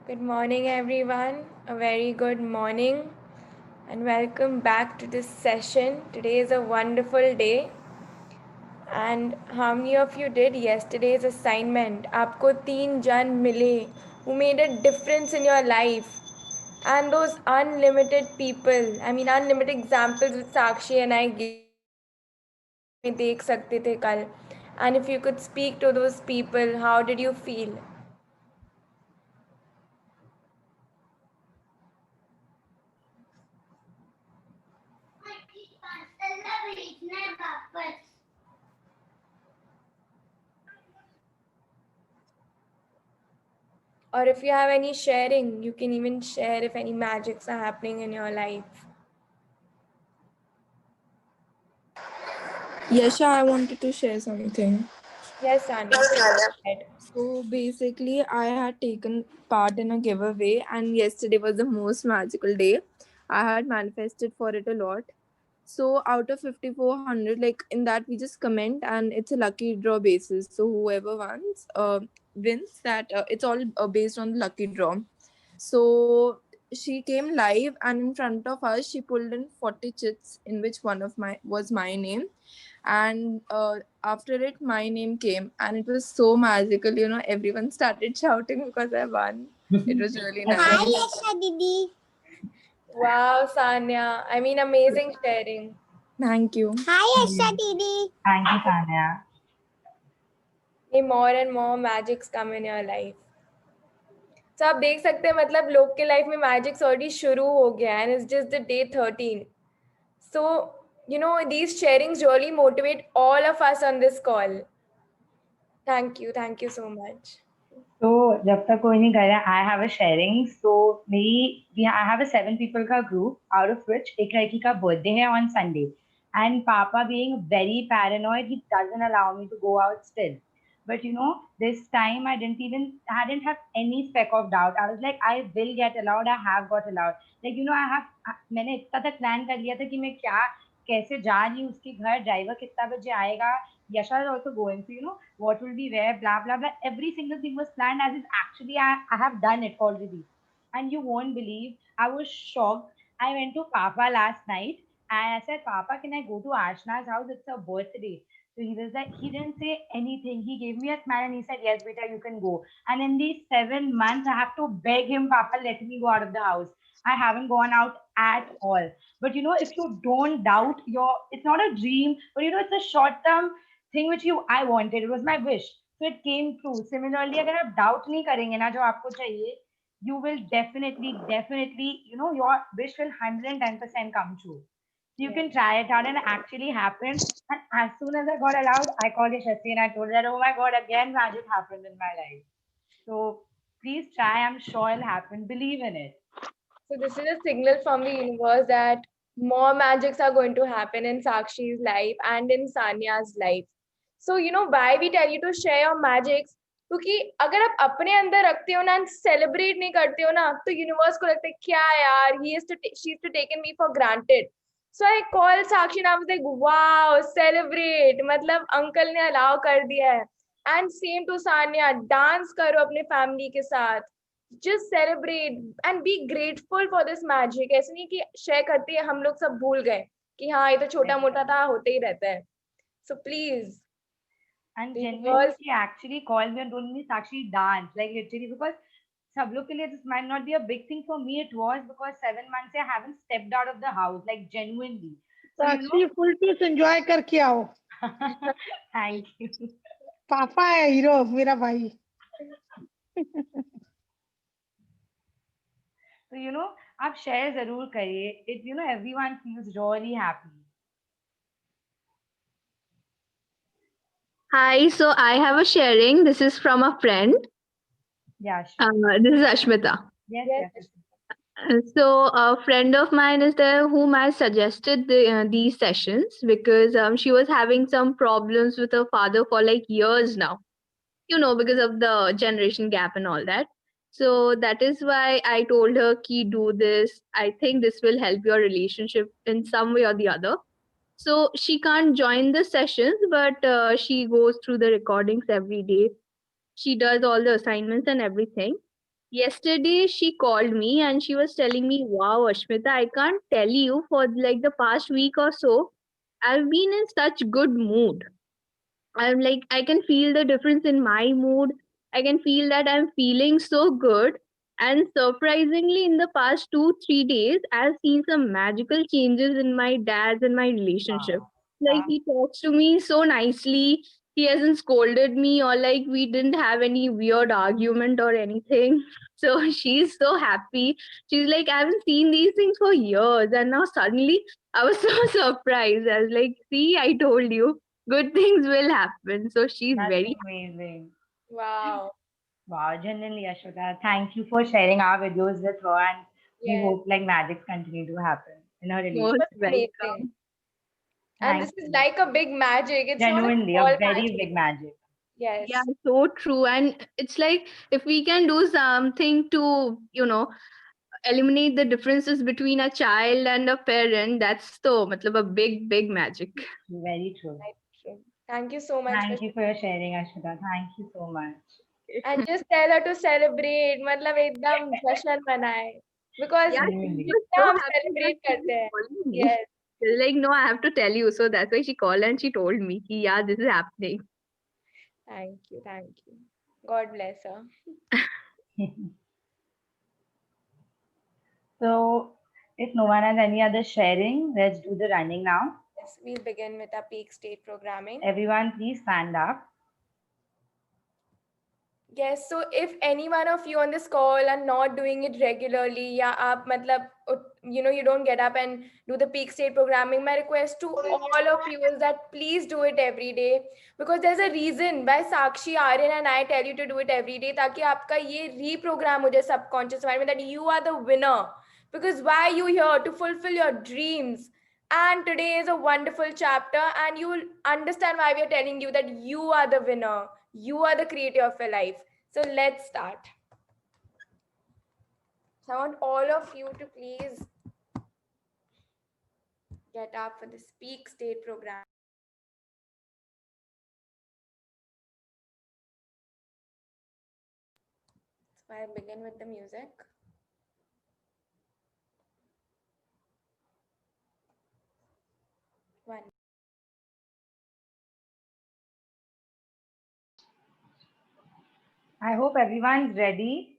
Good morning, everyone. A very good morning, and welcome back to this session. Today is a wonderful day. And how many of you did yesterday's assignment? आपको 3 जन मिले who made a difference in your life. And those unlimited people, unlimited examples which Sakshi and I gave में देख सकते थे कल. And if you could speak to those people, how did you feel? Or if you have any sharing, you can even share if any magics are happening in your life. Yasha, I wanted to share something. Yes, Anya. Go ahead. So basically, I had taken part in a giveaway, and yesterday was the most magical day. I had manifested for it a lot. So out of 5,400, like in that, we just comment, and it's a lucky draw basis. So whoever wins. That it's all based on the lucky draw. So she came live, and in front of us, she pulled in 40 chits, in which one of my was my name, and after it my name came, and it was so magical. Everyone started shouting because I won. It was really nice. Hi, Yasha Didi. Wow, Sanya. Amazing sharing. Thank you. Hi, Yasha Didi. Thank you, Tanya. May more and more magics come in your life. So आप देख सकते हैं मतलब लोग के life में magics already शुरू हो गया and it's just the day 13. So, these sharings really motivate all of us on this call. Thank you so much. So जब तक कोई नहीं कर रहा, I have a sharing. So I have a 7 people का group, out of which एक लड़की का birthday है on Sunday, and Papa being very paranoid, he doesn't allow me to go out still. But this time I hadn't have any speck of doubt. I was like, I will get allowed. I have got allowed. Like मैंने इतना तक plan कर लिया था कि मैं कैसे जा रही हूँ उसके घर, ड्राइवर कितना बजे आएगा, Yasha is also going. So, what will be where, blah, blah, blah. Every single thing was planned as is actually, I have done it already. And you won't believe, I was shocked. I went to Papa last night and I said, Papa, can I go to Ashna's house? It's her birthday. So he was like, he didn't say anything. He gave me a smile and he said, yes, beta, you can go. And in these 7 months, I have to beg him, Papa, let me go out of the house. I haven't gone out at all. But if you don't doubt it's not a dream, but it's a short term thing which I wanted. It was my wish. So it came true. Similarly, अगर आप doubt नहीं करेंगे ना जो आपको चाहिए, you will definitely, your wish will 110% come true. You can try it out and it actually happened. And as soon as I got allowed, I called Yashasvi and I told her, oh my God, again magic happened in my life. So please try. I'm sure it'll happen. Believe in it. So this is a signal from the universe that more magics are going to happen in Sakshi's life and in Sanya's life. So why we tell you to share your magics? क्योंकि अगर आप अपने अंदर रखते हो ना celebrate नहीं करते हो ना तो यूनिवर्स को लगता है क्या यार she is to taken me for granted. So I call Sakshi and I was like, wow, celebrate. मतलब अंकल ने अलाउ कर दिया है. And same to Sanya, dance करो अपने फैमिली के साथ. Just celebrate and be grateful for this magic. ऐसे नहीं कि शेयर करते हैं हम लोग सब भूल गए कि हाँ ये तो छोटा मोटा था होते ही रहता है. So please. And genuinely, she actually called me and told me Sakshi dance, like literally, because सब लोग के लिए this might not be a big thing. For me, it was because 7 months I haven't stepped out of the house, like genuinely. So, Sakshi full टूस enjoy करके आओ. Thank you. पापा है hero मेरा भाई. So आप share जरूर करिए. It everyone feels really happy. Hi, so I have a sharing. This is from a friend. Yeah, sure. This is Ashmita. Yes. So a friend of mine is there whom I suggested these sessions because she was having some problems with her father for like years now, because of the generation gap and all that. So that is why I told her, Ki, do this. I think this will help your relationship in some way or the other. So she can't join the sessions, but she goes through the recordings every day. She does all the assignments and everything. yesterday she called me and she was telling me, wow, Ashmita, I can't tell you, for like the past week or so, I've been in such good mood. I'm like, I can feel the difference in my mood. I can feel that I'm feeling so good. And surprisingly, in the past 2, 3 days, I've seen some magical changes in my dad's and my relationship. Like, he talks to me so nicely. He hasn't scolded me, or like we didn't have any weird argument or anything. So she's so happy. She's like, I haven't seen these things for years. And now suddenly I was so surprised. I was like, see, I told you good things will happen. So she's That's very amazing. Wow. Wow, genuinely, Ashwata, thank you for sharing our videos with her, and we Yes. hope like magics continue to happen in her relationship. most Amazing. welcome. And Thank this is you. like a big magic. It's not a Genuinely, small a very magic. big magic. Yes. Yeah, so true. And it's like if we can do something to, eliminate the differences between a child and a parent, that's so matlab, a big, big magic. Very true. Right, true. Thank you so much for Thank you for your sharing, Ashwata. Thank you so much. and just tell her to celebrate. मतलब एकदम जश्न मनाए. Because Yeah, she Genuinely. was जितना so हम happy that celebrate she was करते हैं. calling me. Yes. She was like, no, I have to tell you. So that's why she called and she told me, ki, yeah, this is happening. Thank you. Thank you. God bless her. So, if no one has any other sharing, let's do the running now. Yes, we'll begin with our peak state programming. Everyone, please stand up. Yes, so if any one of you on this call are not doing it regularly, या आप मतलब you don't get up and do the peak state programming, my request to all of you is that please do it every day, because there's a reason why Sakshi, Aryan and I tell you to do it every day, ताकि आपका ये reprogram हो जाए subconscious mind में that you are the winner, because why are you here? To fulfill your dreams. And today is a wonderful chapter, and you will understand why we are telling you that you are the winner. You are the creator of your life. So let's start. So I want all of you to please get up for the Speak State program. So I begin with the music. One. I hope everyone's ready.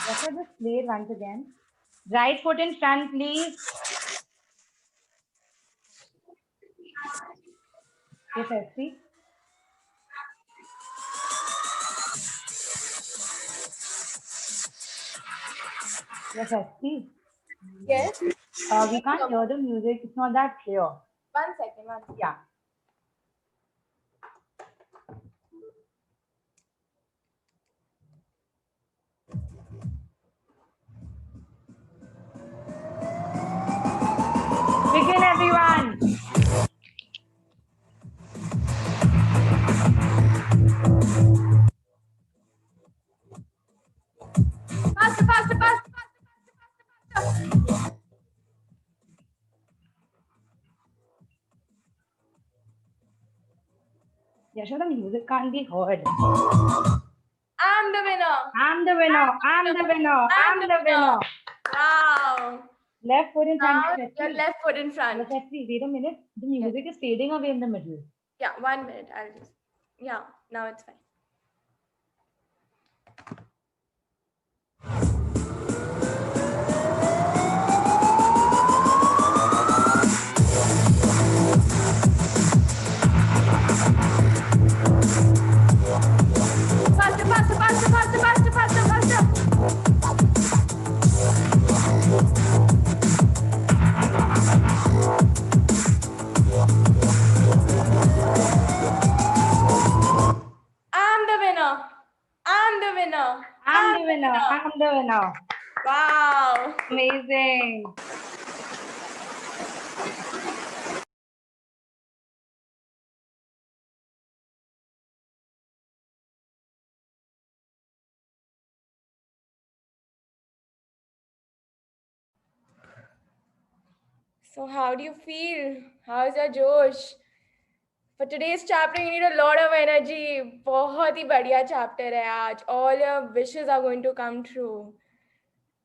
Let us just play it once again. Right foot in front, please. Yes, Esri. Yes, Esri. Yes. We can't hear the music. It's not that clear. 1 second. 1 second. Yeah. Begin, everyone. Faster, faster, faster, faster. Yashoda, the music can't be heard. I'm the winner. I'm the winner. I'm the winner. I'm the winner. Wow. Left foot in front. Now Yes, your Esri. left foot in front. Yes, Esri. Wait a minute. The music is fading away in the middle. Yeah, 1 minute. I'll just. Yeah, now it's fine. Faster, faster, faster, faster, faster, faster, faster. I'm the winner. I'm the winner. I'm the winner. I'm the winner. Wow. Amazing. So So how do you feel? How's your Josh? For today's chapter, you need a lot of energy. बहुत ही बढ़िया chapter है आज. All your wishes are going to come true.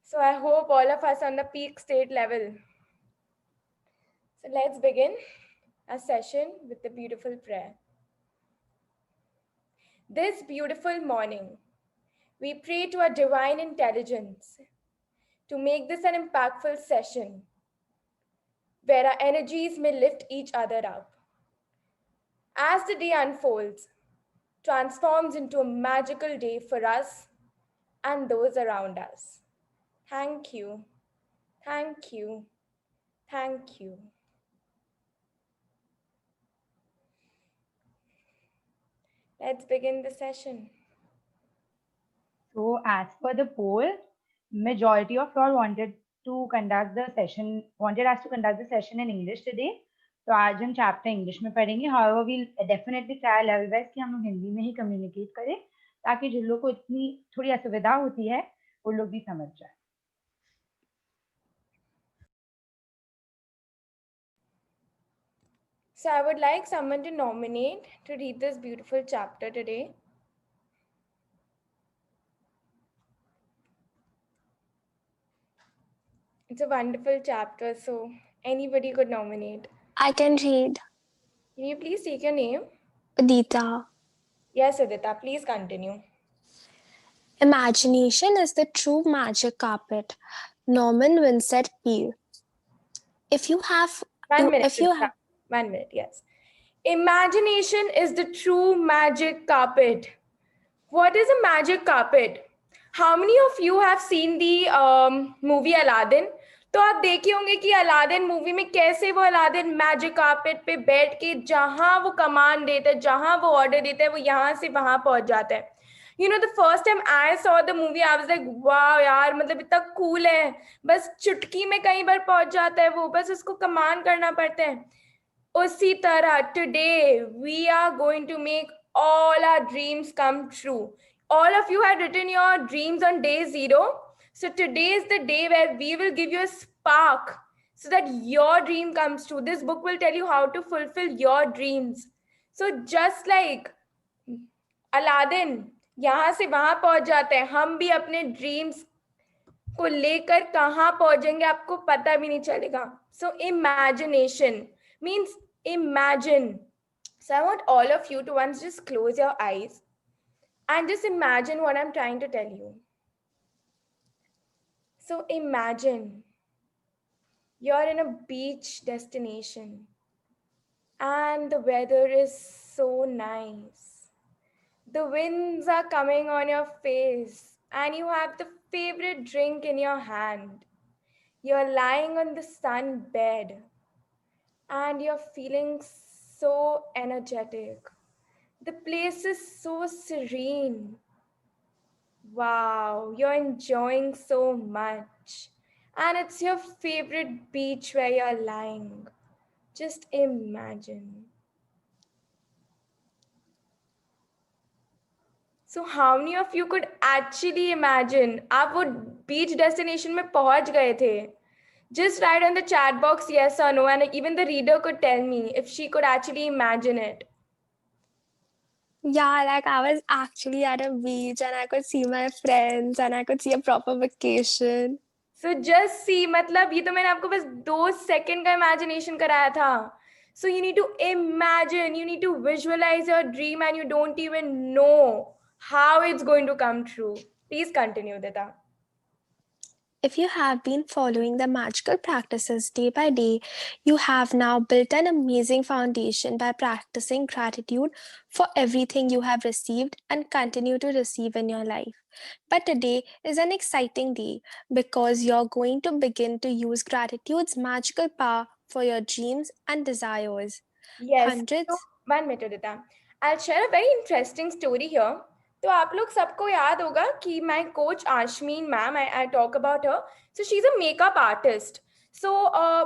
So I hope all of us on the peak state level. So let's begin our session with the beautiful prayer. This beautiful morning, we pray to our divine intelligence to make this an impactful session where our energies may lift each other up. As the day unfolds, transforms into a magical day for us and those around us. Thank you, thank you, thank you. Let's begin the session. So as per the poll, majority of y'all wanted us to conduct the session in English today. तो आज हम chapter English में पढ़ेंगे. However, we'll definitely try level best कि हम लोग हिंदी में ही communicate करें ताकि जिन लोग को इतनी थोड़ी असुविधा होती है वो लोग भी समझ जाए. So I would like someone to nominate to read this beautiful chapter today. It's a wonderful chapter, so anybody could nominate. I can read. Can you please take your name? Adita. Yes, Adita, please continue. Imagination is the true magic carpet. Norman Vincent Peale. If you have... 1 minute. If you have... 1 minute, yes. Imagination is the true magic carpet. What is a magic carpet? How many of you have seen the movie Aladdin? तो आप देखे होंगे कि Aladdin movie में कैसे वो Aladdin magic carpet पे बैठ के जहां वो कमांड देता है, जहां वो ऑर्डर देता है, वो यहाँ से वहां पहुंच जाता है. You know, the first time I saw the movie, I was like, wow, यार, मतलब इतना cool है. बस चुटकी में कहीं बार पहुंच जाता है वो, बस उसको कमांड करना पड़ता है. उसी तरह, today we are going to make all our dreams come true. All of you had written your dreams on day 0. So today is the day where we will give you a spark so that your dream comes true. This book will tell you how to fulfill your dreams. So just like Aladdin, यहाँ से वहां पहुंच जाते हैं, हम भी अपने dreams को लेकर कहाँ पहुंचेंगे आपको पता भी नहीं चलेगा. So imagination means imagine. So I want all of you to once just close your eyes and just imagine what I'm trying to tell you. So imagine you're in a beach destination and the weather is so nice. The winds are coming on your face and you have the favorite drink in your hand. You're lying on the sun bed and you're feeling so energetic. The place is so serene. Wow, you're enjoying so much. And it's your favorite beach where you're lying. Just imagine. So how many of you could actually imagine? आप वो beach destination में पहुंच गए थे. Just write on the chat box yes or no, and even the reader could tell me if she could actually imagine it. Yeah, like I was actually at a beach and I could see my friends and I could see a proper vacation. So just see, मतलब ये तो मैंने आपको बस 2 second का imagination कराया था. So you need to imagine, you need to visualize your dream and you don't even know how it's going to come true. Please continue, Dita. If you have been following the magical practices day by day, you have now built an amazing foundation by practicing gratitude for everything you have received and continue to receive in your life. But today is an exciting day because you're going to begin to use gratitude's magical power for your dreams and desires. Yes. Hundreds. So, 1 minute, Dita. I'll share a very interesting story here. तो आप लोग सबको याद होगा कि my coach Ashmin ma'am, I talk about her. So she's a makeup artist. So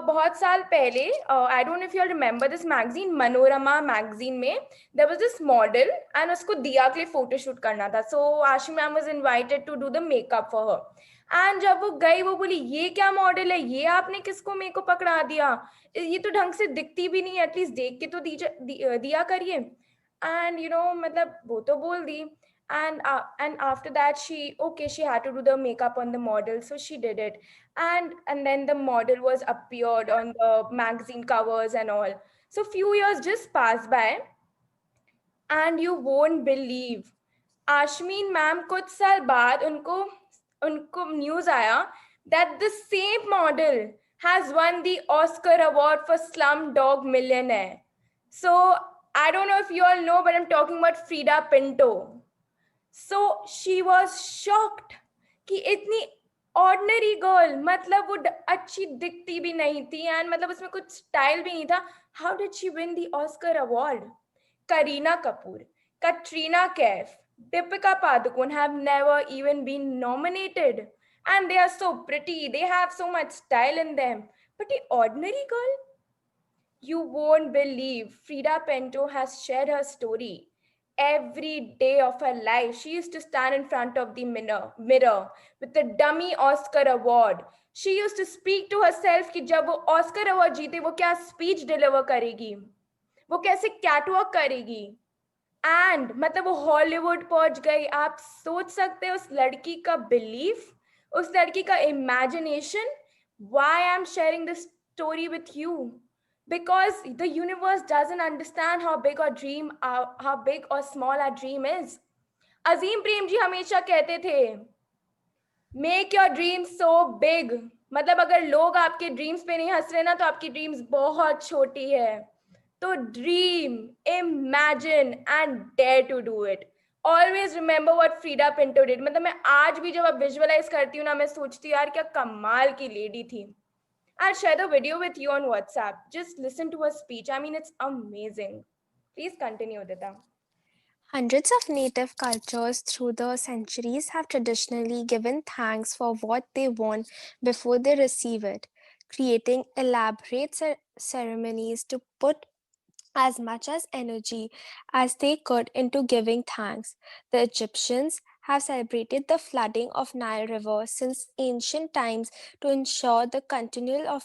बहुत साल पहले, I don't know if you all remember this magazine, Manorama magazine में, there was this model and उसको दिया के लिए photo shoot करना था. So Ashmin ma'am was invited to do the makeup for her. And जब वो गई वो बोली ये क्या मॉडल है, ये आपने किसको मेरे को पकड़ा दिया, ये तो ढंग से दिखती भी नहीं, एटलीस्ट देख के तो दिया करिए। एंड मतलब वो तो बोल दी। And after that she had to do the makeup on the model, so she did it. And then the model was appeared on the magazine covers and all. So few years just passed by, and you won't believe, Ashmeen ma'am कुछ साल बाद उनको उनको news आया that the same model has won the Oscar award for Slumdog Millionaire. So I don't know if you all know, but I'm talking about Frida Pinto. So she was shocked कि इतनी ordinary girl, मतलब वो अच्छी दिखती भी नहीं थी and मतलब उसमें कुछ स्टाइल भी नहीं था, how did she win the Oscar award? Kareena Kapoor, Katrina Kaif, Deepika Padukone have never even been nominated. And they are so pretty, they have so much style in them. But the ordinary girl? You won't believe, Frida Pinto has shared her story. Every day of her life, she used to stand in front of the mirror with the dummy Oscar award. She used to speak to herself कि जब वो Oscar award जीते वो क्या speech deliver करेगी, वो कैसे catwalk करेगी। एंड मतलब वो हॉलीवुड पहुंच गई। आप सोच सकते हैं उस लड़की का बिलीफ, उस लड़की का imagination. Why I am sharing this story with you? Because the universe doesn't understand how big और ड्रीम, हाउ बिग और स्मॉल आवर ड्रीम इज। अजीम प्रेम जी हमेशा कहते थे make your dreams so big, मतलब अगर लोग आपके ड्रीम्स पे नहीं हंस रहे ना तो आपकी ड्रीम्स बहुत छोटी है। तो dream, imagine and dare to do it. Always remember what Freida Pinto did. मतलब मैं आज भी जब अब विजुअलाइज करती हूँ ना, मैं सोचती हूँ यार क्या कमाल की लेडी थी। I'll share the video with you on WhatsApp. Just listen to her speech. I mean, it's amazing. Please continue, Udita. Hundreds of native cultures through the centuries have traditionally given thanks for what they won before they receive it, creating elaborate ceremonies to put as much as energy as they could into giving thanks. The Egyptians have celebrated the flooding of Nile River since ancient times to ensure the continual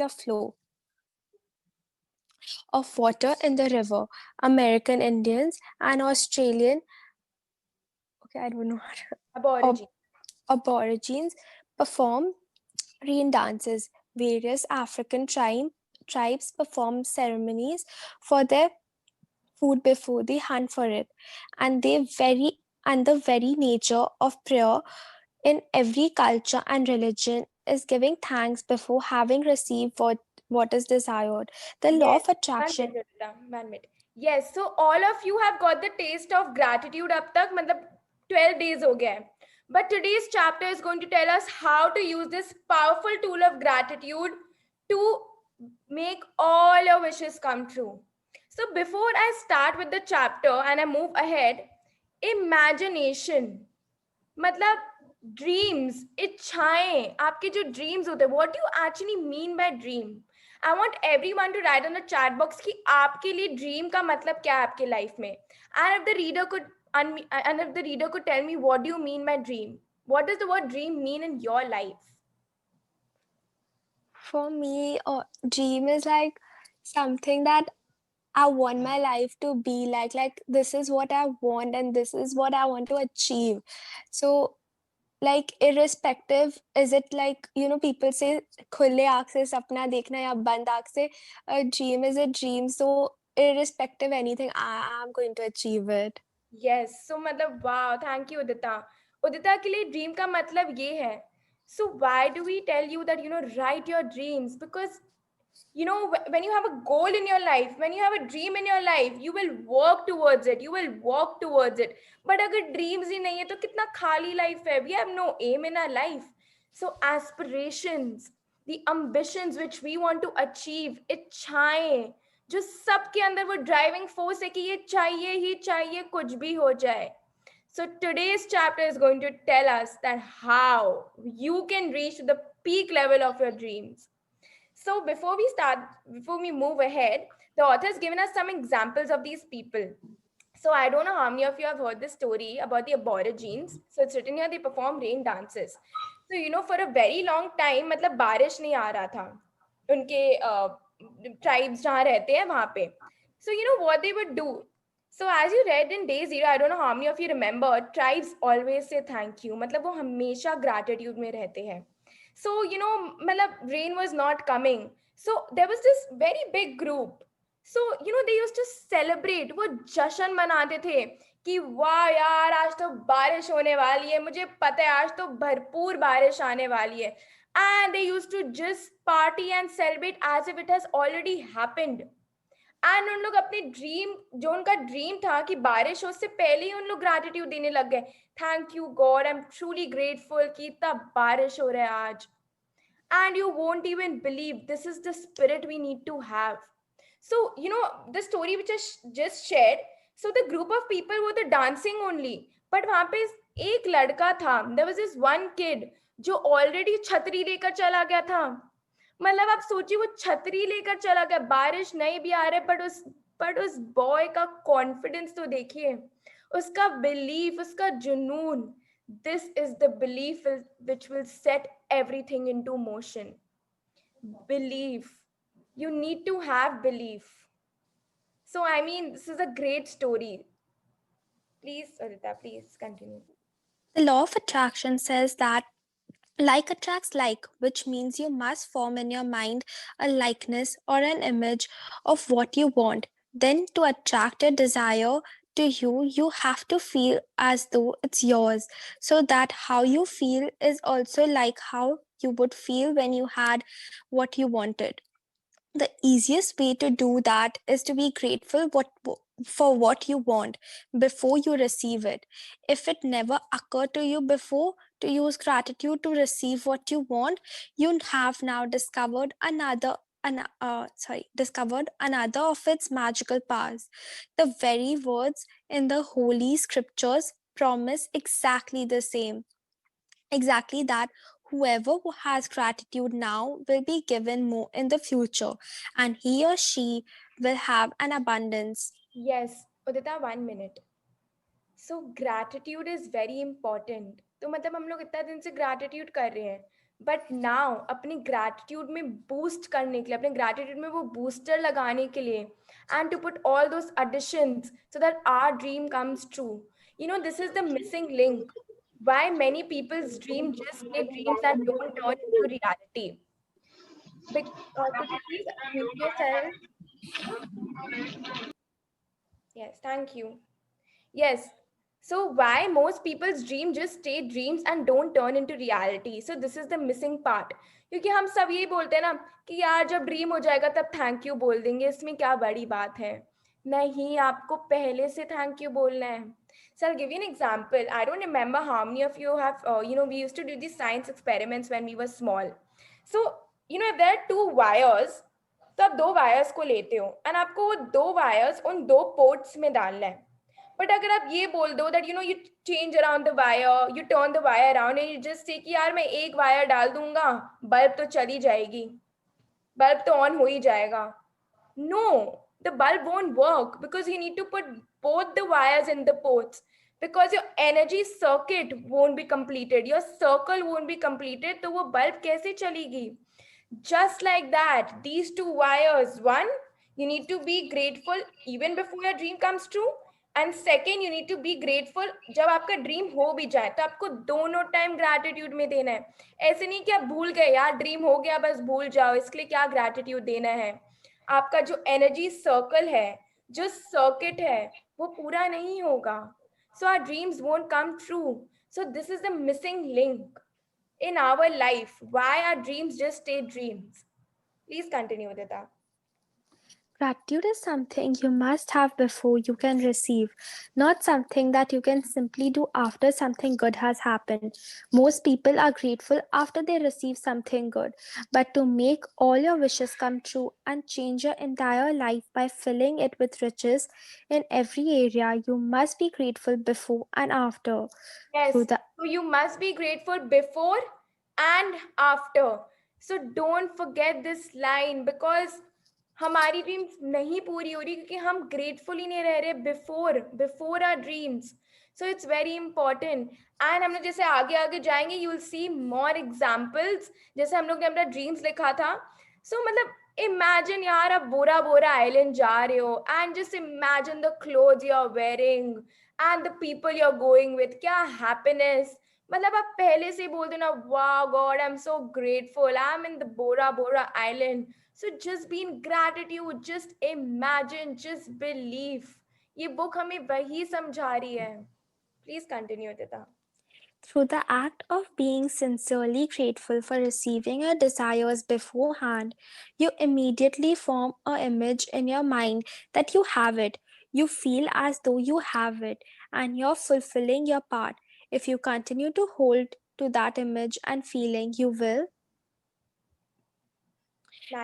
flow of water in the river. American Indians and Australian, I don't know, Aborigine. Aborigines perform rain dances. Various African tribes perform ceremonies for their food before they hunt for it. And the very nature of prayer in every culture and religion is giving thanks before having received what is desired. The law of attraction. 1 minute. Yes, so all of you have got the taste of gratitude अब तक, मतलब 12 days हो गया है. But today's chapter is going to tell us how to use this powerful tool of gratitude to make all your wishes come true. So before I start with the chapter and I move ahead, imagination, मतलब dreams, इच्छाएं, आपके जो dreams होते हैं, what do you actually mean by dream? I want everyone to write on the chat box कि आपके लिए dream का मतलब क्या है आपके life में. And if the reader could tell me what do you mean by dream? What does the word dream mean in your life? For me, dream is like something that I want my life to be like this is what I want and this is what I want to achieve. So like irrespective, is it like, people say खुले आँख से सपना देखना या बंद आँख से, a dream is a dream. So irrespective anything, I am going to achieve it. Yes, so मतलब wow, thank you Udita. Udita के लिए dream का मतलब ये है. So why do we tell you that write your dreams? Because when you have a goal in your life, when you have a dream in your life, you will work towards it, you will walk towards it. But अगर dreams ही नहीं है तो कितना खाली life है. We have no aim in our life. So aspirations, the ambitions which we want to achieve, इच्छाएं जो सबके अंदर वो ड्राइविंग फोर्स है कि ये चाहिए ही चाहिए कुछ भी हो जाए. So today's chapter is going to tell us that how you can reach the peak level of your dreams. So before we move ahead, the author has given us some examples of these people. So I don't know how many of you have heard this story about the Aborigines. So it's written here, they perform rain dances. So for a very long time मतलब बारिश नहीं आ रहा था उनके tribes जहाँ रहते हैं वहाँ पे. So what they would do. So as you read in day zero, I don't know how many of you remember, tribes always say thank you. मतलब वो हमेशा gratitude में रहते हैं. So मतलब rain was not coming. So there was this very big group. So they used to celebrate, वो जश्न मनाते थे कि वाह यार आज तो बारिश होने वाली है, मुझे पता है आज तो भरपूर बारिश आने वाली है. And they used to just party and celebrate as if it has already happened. And उन लोग अपने ड्रीम, जो उनका ड्रीम था कि बारिश हो, उससे पहले ही उन लोग ग्रैटिट्यूड देने लग गए. Thank you God, I am truly grateful कि इतना बारिश हो रहा है आज. And you won't even believe, this is the spirit we need to have. So the story which I just shared, so the group of people were the dancing only, but वहां पे एक लड़का था, there was this one kid जो already छतरी लेकर चला गया था. मतलब आप सोचिए वो छतरी लेकर चला गया, बारिश नहीं भी आ रहे, बट उस बॉय का कॉन्फिडेंस तो देखिए, उसका बिलीफ, उसका जुनून. This is the belief which will set everything into motion. Belief. You need to have belief. So I mean, this is a great story. Please, Aditya, please continue. The law of attraction says that like attracts like, which means you must form in your mind a likeness or an image of what you want. Then, to attract a desire to you, you have to feel as though it's yours, so that how you feel is also like how you would feel when you had what you wanted. The easiest way to do that is to be grateful for what you want before you receive it. If it never occurred to you before to use gratitude to receive what you want, you have now discovered discovered another of its magical powers. The very words in the holy scriptures promise exactly the same. Exactly that. Whoever who has gratitude now will be given more in the future, and he or she will have an abundance. Yes, Udita, 1 minute. So gratitude is very important. तो मतलब हम लोग इतना दिन से gratitude कर रहे हैं, बट नाउ अपनी gratitude में boost करने के लिए, अपने gratitude में वो booster लगाने के लिए, and to put all those additions so that our dream comes true. This is the missing link. Why many people's dream just stay dreams and don't turn into reality. Could you please unmute yourself? Yes, thank you. Yes. So why most people's dream just stay dreams and don't turn into reality? So this is the missing part. क्योंकि हम सब यही बोलते हैं ना कि यार जब ड्रीम हो जाएगा तब थैंक यू बोल देंगे, इसमें क्या बड़ी बात है. नहीं, आपको पहले से थैंक यू बोलना है. So I'll give you an example. I don't remember how many of you have, we used to do these science experiments when we were small. So, if there are 2 wires, तो आप 2 wires को लेते हो and आपको वो 2 wires उन 2 ports में डालना है. But अगर आप ये बोल दो that you change around the wire, you turn the wire around and you just say कि यार मैं एक wire डाल दूंगा, बल्ब तो चली जाएगी, बल्ब तो ऑन हो ही जाएगा. No, the bulb won't work because you need to put both the wires in the ports, because your energy circuit won't be completed, your circle won't be completed, तो वो bulb कैसे चलेगी? Just like that, these 2 wires, one, you need to be grateful even before your dream comes true, and second, you need to be grateful जब आपका dream हो भी जाए तो आपको दोनों टाइम ग्रैटिट्यूड में देना है. ऐसे नहीं कि आप भूल गए यार ड्रीम हो गया बस भूल जाओ, इसके लिए क्या ग्रैटिट्यूड देना है. आपका जो एनर्जी सर्कल है, जो सर्किट है, वो पूरा नहीं होगा. So our dreams won't come true. So this is the missing link in our life. Why our dreams just stay dreams. Please continue, Udita. Gratitude is something you must have before you can receive, not something that you can simply do after something good has happened. Most people are grateful after they receive something good, but to make all your wishes come true and change your entire life by filling it with riches in every area, you must be grateful before and after. Yes, Through the so you must be grateful before and after. So don't forget this line, because हमारी dreams नहीं पूरी हो रही क्योंकि हम grateful ही नहीं रह रहे before our dreams. So it's very important. And हम लोग जैसे आगे आगे जाएंगे you will see more examples. जैसे हम लोग ने अपना ड्रीम्स लिखा था. सो मतलब इमेजिन यार, आप बोरा बोरा आइलैंड जा रहे हो and just imagine the cloth you are wearing and the people you are going with. क्या हैप्पीनेस. मतलब आप पहले से ही बोल दो ना, वाह god I am so grateful, I am in the Bora Bora island. So just be in gratitude, just imagine, just believe. ये बुक हमें वही समझा रही है. Please continue, Tita. Through the act of being sincerely grateful for receiving your desires beforehand, you immediately form an image in your mind that you have it. You feel as though you have it and you're fulfilling your part. If you continue to hold to that image and feeling, you will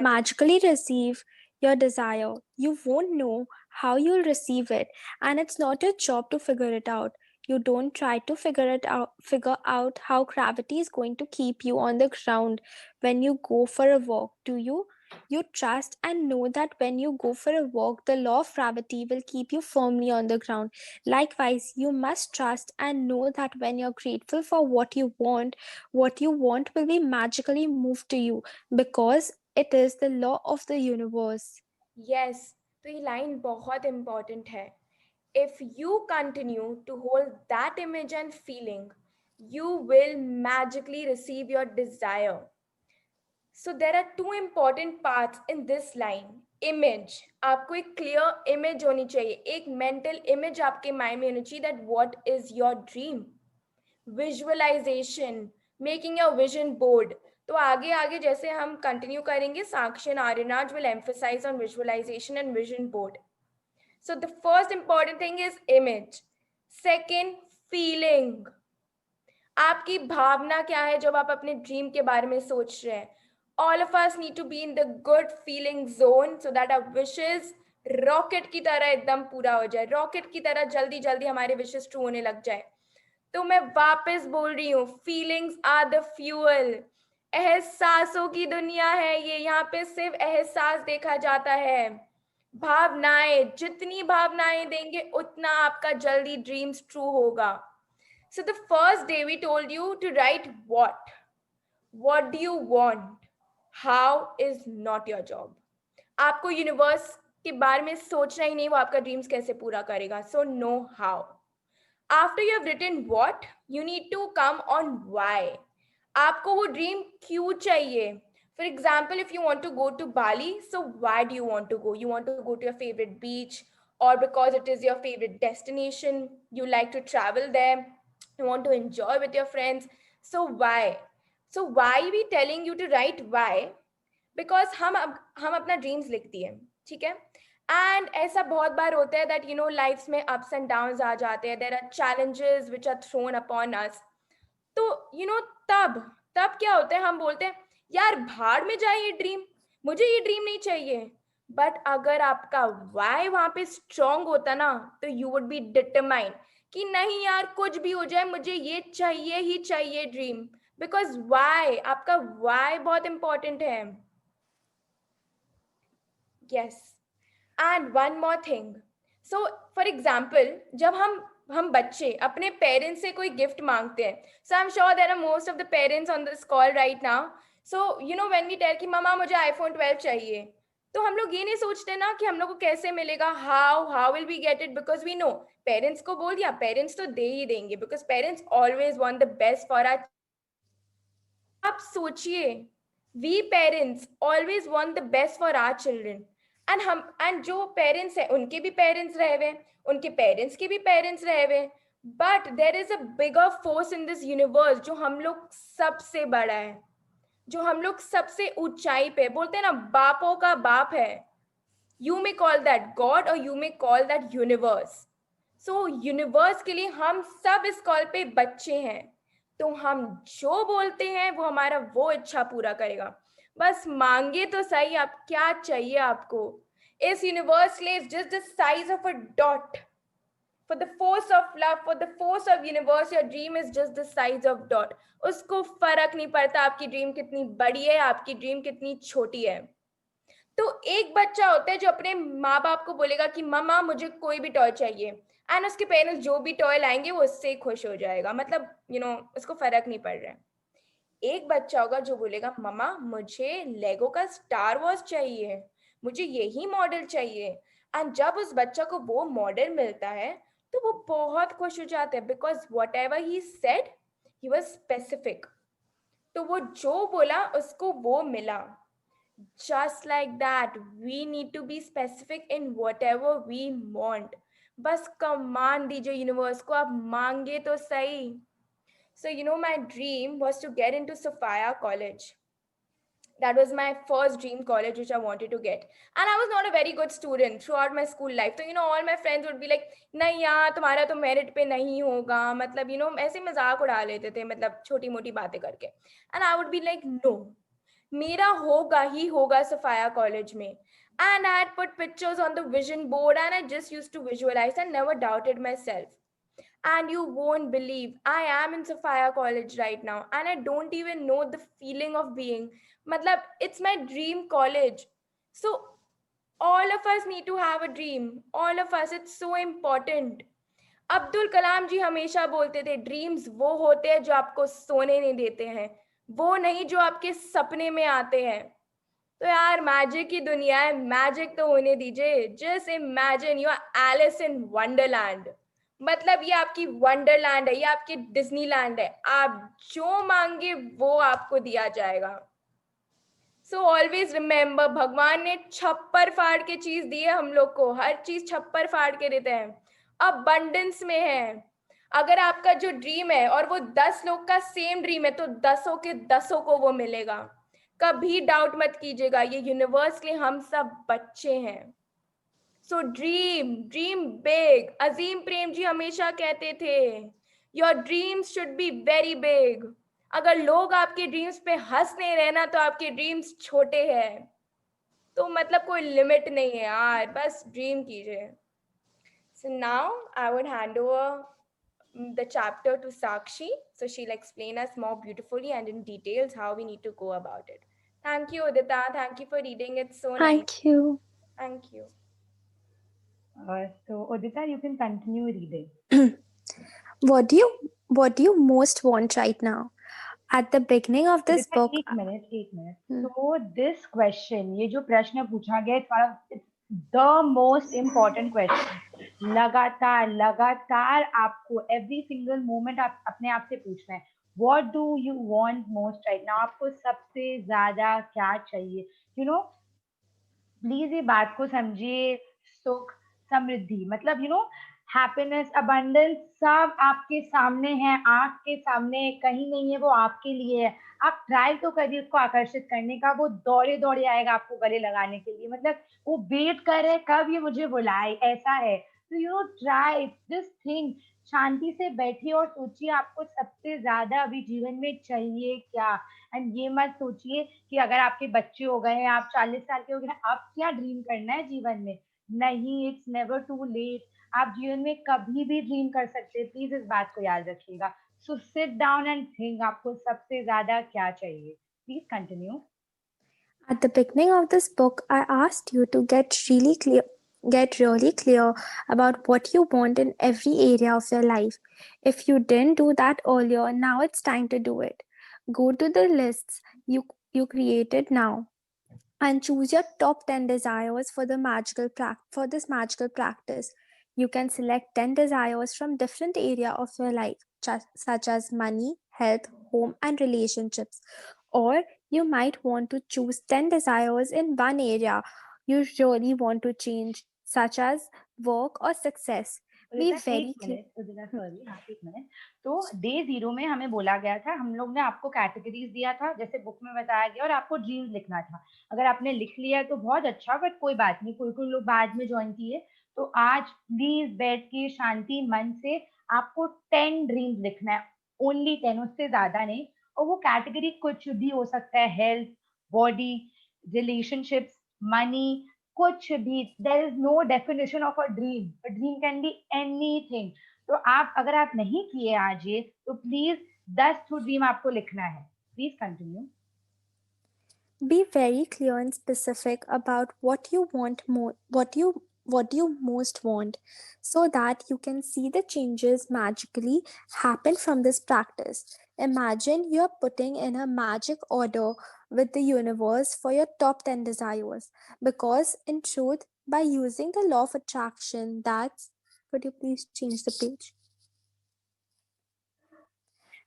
magically receive your desire. You won't know how you'll receive it, and it's not your job to figure it out. You don't try to figure out how gravity is going to keep you on the ground when you go for a walk, do you? You trust and know that when you go for a walk, the law of gravity will keep you firmly on the ground. Likewise, you must trust and know that when you're grateful for what you want will be magically moved to you because it is the law of the universe. Yes, तो ये line बहुत important है. If you continue to hold that image and feeling, you will magically receive your desire. So there are two important parts in this line. Image. आपको एक clear image होनी चाहिए. एक mental image आपके mind में होनी चाहिए that what is your dream. Visualization. Making your vision board. तो आगे आगे जैसे हम कंटिन्यू करेंगे, साक्षी and Arinaj will emphasize on visualization and vision board. So the first important thing is image. Second, feeling. आपकी भावना क्या है जब आप अपने ड्रीम के बारे में सोच रहे हैं. All of us need to be in the good feeling zone so that our wishes rocket की तरह एकदम पूरा हो जाए, रॉकेट की तरह जल्दी जल्दी हमारे विशेष ट्रू होने लग जाए. तो मैं वापस बोल रही हूँ, फीलिंग्स आर द फ्यूअल. एहसासों की दुनिया है ये, यहाँ पे सिर्फ एहसास देखा जाता है. भावनाएं, जितनी भावनाएं देंगे उतना आपका जल्दी ड्रीम्स ट्रू होगा. So the first day we told you to write what do you want, how is not your job. आपको यूनिवर्स के बारे में सोचना ही नहीं वो आपका ड्रीम्स कैसे पूरा करेगा. So know how. After you have written what, you need to come on why. आपको वो ड्रीम क्यों चाहिए. For example, if you want to go to Bali, so why do you want to go? You want to go to your favorite beach, or because it is your favorite destination, you like to travel there, you want to enjoy with your friends. So why? So why we telling you to write why? Because हम अपना dreams लिखती है, ठीक है. And ऐसा बहुत बार होता है दैट यू नो लाइफ में अप्स एंड डाउन्स आ जाते हैं, there are challenges which are thrown upon us. तो यू नो तब क्या होता है, हम बोलते हैं यार भाड़ में जाए ये ड्रीम, मुझे ये ड्रीम नहीं चाहिए. बट अगर आपका वाई वहां पे स्ट्रॉन्ग होता ना, तो यू वुड बी डिटरमाइंड कि नहीं यार कुछ भी हो जाए मुझे ये चाहिए ही चाहिए ड्रीम. बिकॉज वाई, आपका वाई बहुत इंपॉर्टेंट है. Yes. And one more thing. So, for example, जब हम बच्चे अपने पेरेंट्स से कोई गिफ्ट मांगते हैं, so I'm sure there are most of the parents on this call right now. So, you know when we tell कि मम्मा मुझे iPhone 12 चाहिए, तो हम लोग ये नहीं सोचते ना कि हम लोग को कैसे मिलेगा, how will we get it, because we know parents को बोल दिया, पेरेंट्स तो दे ही देंगे, because parents always want the best for our. आप सोचिए, we parents always want the best for our children. And जो पेरेंट्स है उनके भी पेरेंट्स रहे हुए, उनके पेरेंट्स के भी पेरेंट्स रहे हुए. But there is a bigger force in this universe जो हम लोग सबसे बड़ा है, जो हम लोग सबसे ऊंचाई पे, बोलते हैं ना बापों का बाप है. You may call that God or you may call that universe. So universe के लिए हम सब इस कॉल पे बच्चे हैं. तो हम जो बोलते हैं वो हमारा वो इच्छा पूरा करेगा. बस मांगे तो सही, आप क्या चाहिए आपको. इस यूनिवर्स लिए just the size of a dot. For the force of love, for the force of universe, your dream is just the size of dot. उसको फर्क नहीं पड़ता आपकी ड्रीम कितनी बड़ी है, आपकी ड्रीम कितनी छोटी है. तो एक बच्चा होता है जो अपने माँ बाप को बोलेगा कि मम्मा मुझे कोई भी टॉय चाहिए, एंड उसके पेरेंट्स जो भी टॉय लाएंगे वो उससे खुश हो जाएगा, मतलब उसको फर्क नहीं पड़ रहा है। एक बच्चा होगा जो बोलेगा मम्मा मुझे लेगो का स्टार वॉर्स चाहिए, मुझे यही मॉडल चाहिए, एंड जब उस बच्चा को वो मॉडल मिलता है तो वो बहुत खुश हो जाता है, because what ever he said he was specific. तो वो जो बोला उसको वो मिला। Just like that, we need to be specific in whatever we want. बस कमान दीजिए यूनिवर्स को, आप मांगे तो सही। So my dream was to get into Sophia College. That was my first dream college which I wanted to get. And I was not a very good student throughout my school life. So all my friends would be like, नहीं यार तुम्हारा तो merit पे नहीं होगा, मतलब ऐसे मजाक उड़ा लेते थे, मतलब छोटी मोटी बातें करके। And I would be like, no, मेरा होगा ही होगा सफाया कॉलेज में। And I had put pictures on the vision board and I just used to visualize and never doubted myself. And you won't believe, I am in Sophia College right now and I don't even know the feeling of being. Matlab, it's my dream college. So all of us need to have a dream. All of us, it's so important. Abdul Kalam जी हमेशा बोलते थे dreams वो होते हैं जो आपको सोने नहीं देते हैं, वो नहीं जो आपके सपने में आते हैं। तो यार मैजिक की दुनिया है, मैजिक तो होने दीजिए। Just imagine you are Alice in Wonderland, मतलब ये आपकी वंडरलैंड है, ये आपकी डिज्नीलैंड है। आप जो मांगे वो आपको दिया जाएगा। सो ऑलवेज रिमेम्बर, भगवान ने छप्पर फाड़ के चीज दी है हम लोग को, हर चीज छप्पर फाड़ के देते हैं, अबंडेंस में है। अगर आपका जो ड्रीम है और वो 10 लोग का सेम ड्रीम है तो 10 के 10 को वो मिलेगा। कभी डाउट मत कीजिएगा, ये यूनिवर्स के हम सब बच्चे हैं। सो ड्रीम बिग। अजीम प्रेम जी हमेशा कहते थे your dreams should be very big. अगर लोग आपके ड्रीम्स पे हंस नहीं रहे ना तो आपके ड्रीम्स छोटे हैं। तो मतलब कोई लिमिट नहीं है यार, बस ड्रीम कीजिए। So now I would hand over the chapter to Sakshi, so she'll explain us more beautifully and in details how we need to go about it. Thank you, Udita. Thank you for reading it so nice. Thank you. Thank you. So Udita, you can continue reading. What do you most want right now? At the beginning of this Udita, book, एक minute. So this question, ये जो प्रश्न पूछा गया है, it's the most important question. लगातार आपको every single moment आप अपने आप से पूछना है, what do you want most right now? आपको सबसे ज्यादा क्या चाहिए? प्लीज ये बात को समझिए, सुख, समृद्धि, मतलब हैप्पीनेस, अबंडेंस सब आपके सामने है, आंख के सामने, कहीं नहीं है, वो आपके लिए है। आप ट्राई तो करिए उसको आकर्षित करने का, वो दौड़े दौड़े आएगा आपको गले लगाने के लिए, मतलब वो वेट कर रहे कब ये मुझे बुलाए, ऐसा है। तो ट्राई दिस थिंग, शांति से बैठिए और सोचिए आपको सबसे ज्यादा अभी जीवन में चाहिए क्या। एंड ये मत सोचिए कि अगर आपके बच्चे हो गए हैं, आप 40 साल के हो गए, आप क्या ड्रीम करना है जीवन में। नहीं, इट्स नेवर टू लेट। आप जीवन में कभी भी ड्रीम कर सकते हैं, प्लीज इस बात को याद रखिएगा। So sit down and think, आपको सबसे ज्यादा क्या चाहिए। Please continue. at the beginning of this book, I asked you to get really clear about what you want in every area of your life. If you didn't do that earlier, now it's time to do it. Go to the lists you created now and choose your top 10 desires for this magical practice. You can select 10 desires from different area of your life, such as money, health, home, and relationships. Or you might want to choose 10 desires in one area you really want to change, such as work or success. Be very clear. एक minute. तो day 0 में हमें बोला गया था, हम लोग ने आपको कैटेगरीज दिया था जैसे बुक में बताया गया, और आपको ड्रीम्स लिखना था। अगर आपने लिख लिया तो बहुत अच्छा, बट कोई बात नहीं, कोई लोग बाद में ज्वाइन किए। तो आज प्लीज बैठ के शांति मन से आपको 10 ड्रीम्स लिखना है, ओनली 10, उससे ज्यादा नहीं। और वो कैटेगरी कुछ भी हो सकता है, हेल्थ, बॉडी, रिलेशनशिप्स, मनी, कुछ भी। There is no definition of a dream can be anything. तो अगर आप नहीं किए आज ये, तो प्लीज 10 ड्रीम आपको लिखना है। Please continue. Be very clear and specific about what you want more, what you most want, so that you can see the changes magically happen from this practice. Imagine you're putting in a magic order with the universe for your top 10 desires, because in truth, by using the law of attraction, that's, could you please change the page?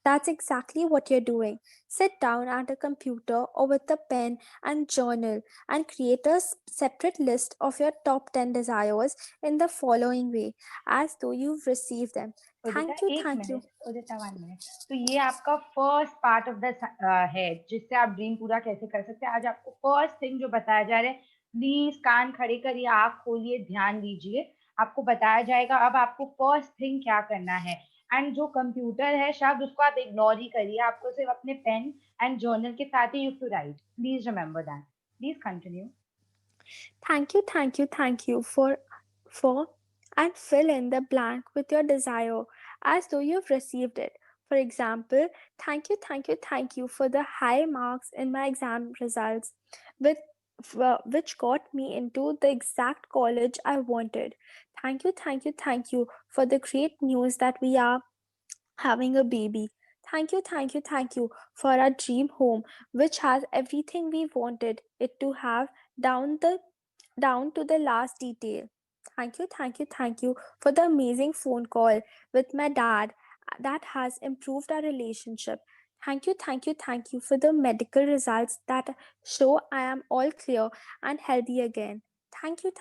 That's exactly what you're doing. Sit down at a computer or with a pen and journal, and create a separate list of your top 10 desires in the following way, as though you've received them. Udita Thank you, एक thank you. Minute Udita 1 minute तो ये आपका first part of the है जिससे आप dream पूरा कैसे कर सकते हैं। आज आपको फर्स्ट थिंग जो बताया जा रहा है, प्लीज कान खड़े करिए, आंख खोलिए, ध्यान दीजिए, आपको बताया जाएगा अब आपको फर्स्ट थिंग क्या करना है। एंड जो कंप्यूटर है शब्द उसको आप इग्नोर ही करिए, आपको सिर्फ अपने पेन एंड जर्नल के साथ ही you too write, please remember that. Please continue. Thank you for and fill in the blank with your desire as though you've received it. For example, thank you for the high marks in my exam results, with which got me into the exact college I wanted. Thank you for the great news that we are having a baby. Thank you for our dream home, which has everything we wanted it to have, down to the last detail. Thank you for the amazing phone call with my dad that has improved our relationship. Thank you for the medical results that show I am all clear and healthy again. Thank you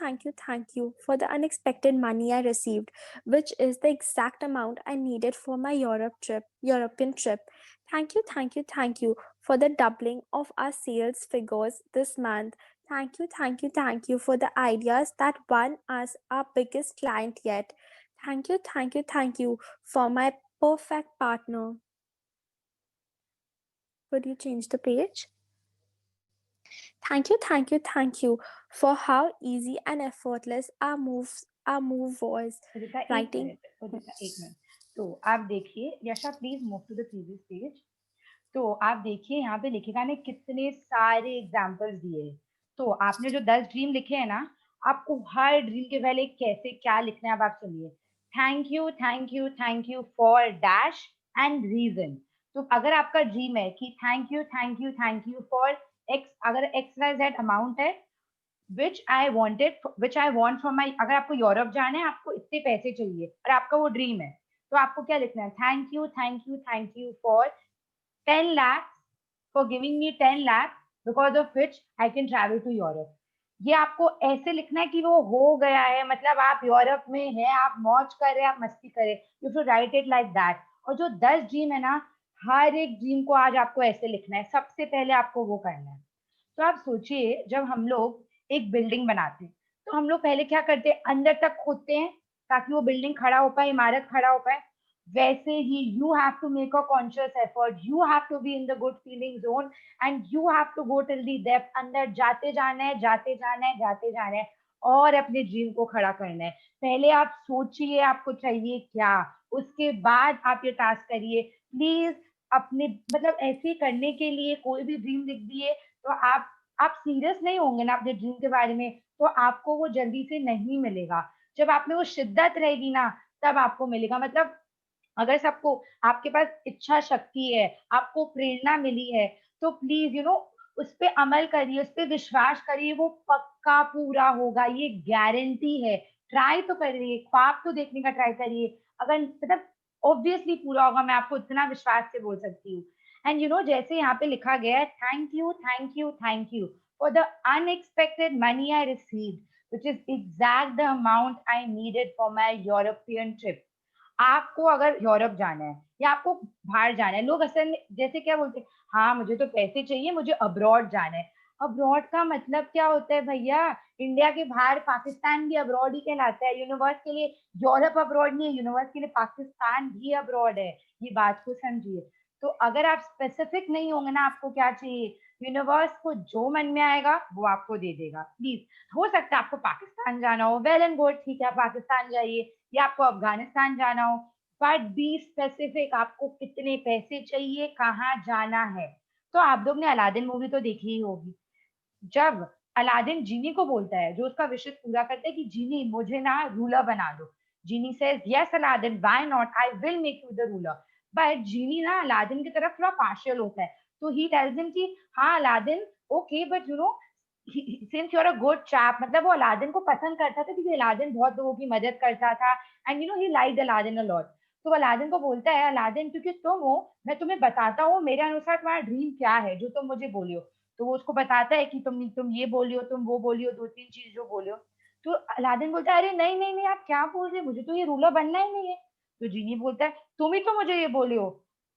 for the unexpected money I received, which is the exact amount I needed for my European trip. Thank you for the doubling of our sales figures this month. Thank you for the ideas that won us our biggest client yet. Thank you for my perfect partner. Could you change the page? Thank you for how easy and effortless our move was. उदिता एक Writing. Minute उदिता एक minute तो आप देखिए Yasha, please move to the previous page. तो आप देखिए यहाँ पे लिखेगा ने कितने सारे एग्जाम्पल्स दिए हैं। तो आपने जो 10 ड्रीम लिखे हैं ना, आपको हर ड्रीम के पहले कैसे क्या लिखना है अब आप सुनिए। Thank you for dash and reason. तो अगर आपका ड्रीम है कि थैंक यू फॉर एक्स, अगर एक्स वाई जेड अमाउंट है which I want from my, अगर आपको यूरोप जाना है, आपको इतने पैसे चाहिए और आपका वो ड्रीम है, तो आपको क्या लिखना है, thank you for 10 lakhs, for giving me 10 lakhs because of which I can travel to Europe। ये आपको ऐसे लिखना है कि वो हो गया है, मतलब आप यूरोप में हैं, आप मौज कर रहे हैं, आप मस्ती कर रहे हैं, you should write it like that. और जो 10 ड्रीम है ना, हर एक ड्रीम को आज आपको ऐसे लिखना है, सबसे पहले आपको वो करना है। तो आप सोचिए जब हम लोग एक बिल्डिंग बनाते हैं तो हम लोग पहले क्या करते हैं, अंदर तक खोदते हैं ताकि वो बिल्डिंग खड़ा हो पाए, इमारत खड़ा हो पाए। वैसे ही you have to make a conscious effort, you have to be in the good feeling zone and you have to go till the depth. अंदर जाते जाना है, जाते जाना है और अपने ड्रीम को खड़ा करना है। पहले आप सोचिए आपको चाहिए क्या, उसके बाद आप ये टास्क करिए। प्लीज अपने मतलब ऐसे करने के लिए कोई भी ड्रीम लिख दिए तो आप सीरियस नहीं होंगे ना अपने ड्रीम के बारे में, तो आपको वो जल्दी से नहीं मिलेगा। जब आप में वो शिद्दत रहेगी ना, तब आपको मिलेगा। मतलब अगर सबको आपके पास इच्छा शक्ति है, आपको प्रेरणा मिली है, तो प्लीज उस पे अमल करिए, उस पे विश्वास करिए, वो पक्का पूरा होगा, ये गारंटी है। ट्राई तो करिए, ख्वाब तो देखने का ट्राई करिए, अगर मतलब ऑब्वियसली पूरा होगा, मैं आपको इतना विश्वास से बोल सकती हूँ। एंड जैसे यहाँ पे लिखा गया है, thank you for the unexpected money I received which is exact the amount I needed for my European trip। आपको अगर यूरोप जाना है या आपको बाहर जाना है, लोग असल में जैसे क्या बोलते हैं, हाँ मुझे तो पैसे चाहिए, मुझे अब्रॉड जाना है। अब्रॉड का मतलब क्या होता है भैया, इंडिया के बाहर पाकिस्तान भी अब्रॉड ही कहलाता है। यूनिवर्स के लिए यूरोप अब्रॉड नहीं है, यूनिवर्स के लिए पाकिस्तान भी अब्रॉड है, ये बात को समझिए। तो अगर आप स्पेसिफिक नहीं होंगे ना, आपको क्या चाहिए, यूनिवर्स को जो मन में आएगा वो आपको दे देगा। प्लीज, हो सकता है आपको पाकिस्तान जाना हो, वेल एंड गुड, ठीक है पाकिस्तान जाइए, या आपको अफगानिस्तान जाना हो, बट बी स्पेसिफिक, आपको कितने पैसे चाहिए, कहाँ जाना है। तो आप लोग ने अलादीन मूवी तो देखी ही होगी, जब अलादीन जीनी को बोलता है, जो उसका विश पूरा करता है कि जीनी मुझे ना रूलर बना दो, genie says yes Aladdin why not, I will make you the ruler, but genie ना अलादीन की तरफ थोड़ा पार्शियल होता है, तो ही टेल्स हिम कि हाँ Aladdin okay but you know since you are a good chap, मतलब वो अलादीन को पसंद करता था क्योंकि अलादीन बहुत लोगों की मदद करता था and you know he liked Aladdin a lot. तो वो अलादीन को बोलता है अलादीन क्योंकि तुम हो, मैं तुम्हें बताता हूँ मेरे अनुसार तुम्हारा ड्रीम क्या है जो तुम मुझे बोलियो। तो वो उसको बताता है कि तुम ये बोलियो, तुम वो बोलियो, दो तीन चीज जो बोलियो। तो अलादीन बोलता है अरे नहीं नहीं नहीं आप क्या बोल रहे हैं, मुझे तो ये रूलर बनना ही नहीं है। तो जीनी बोलता है तुम ही तो मुझे ये बोलियो।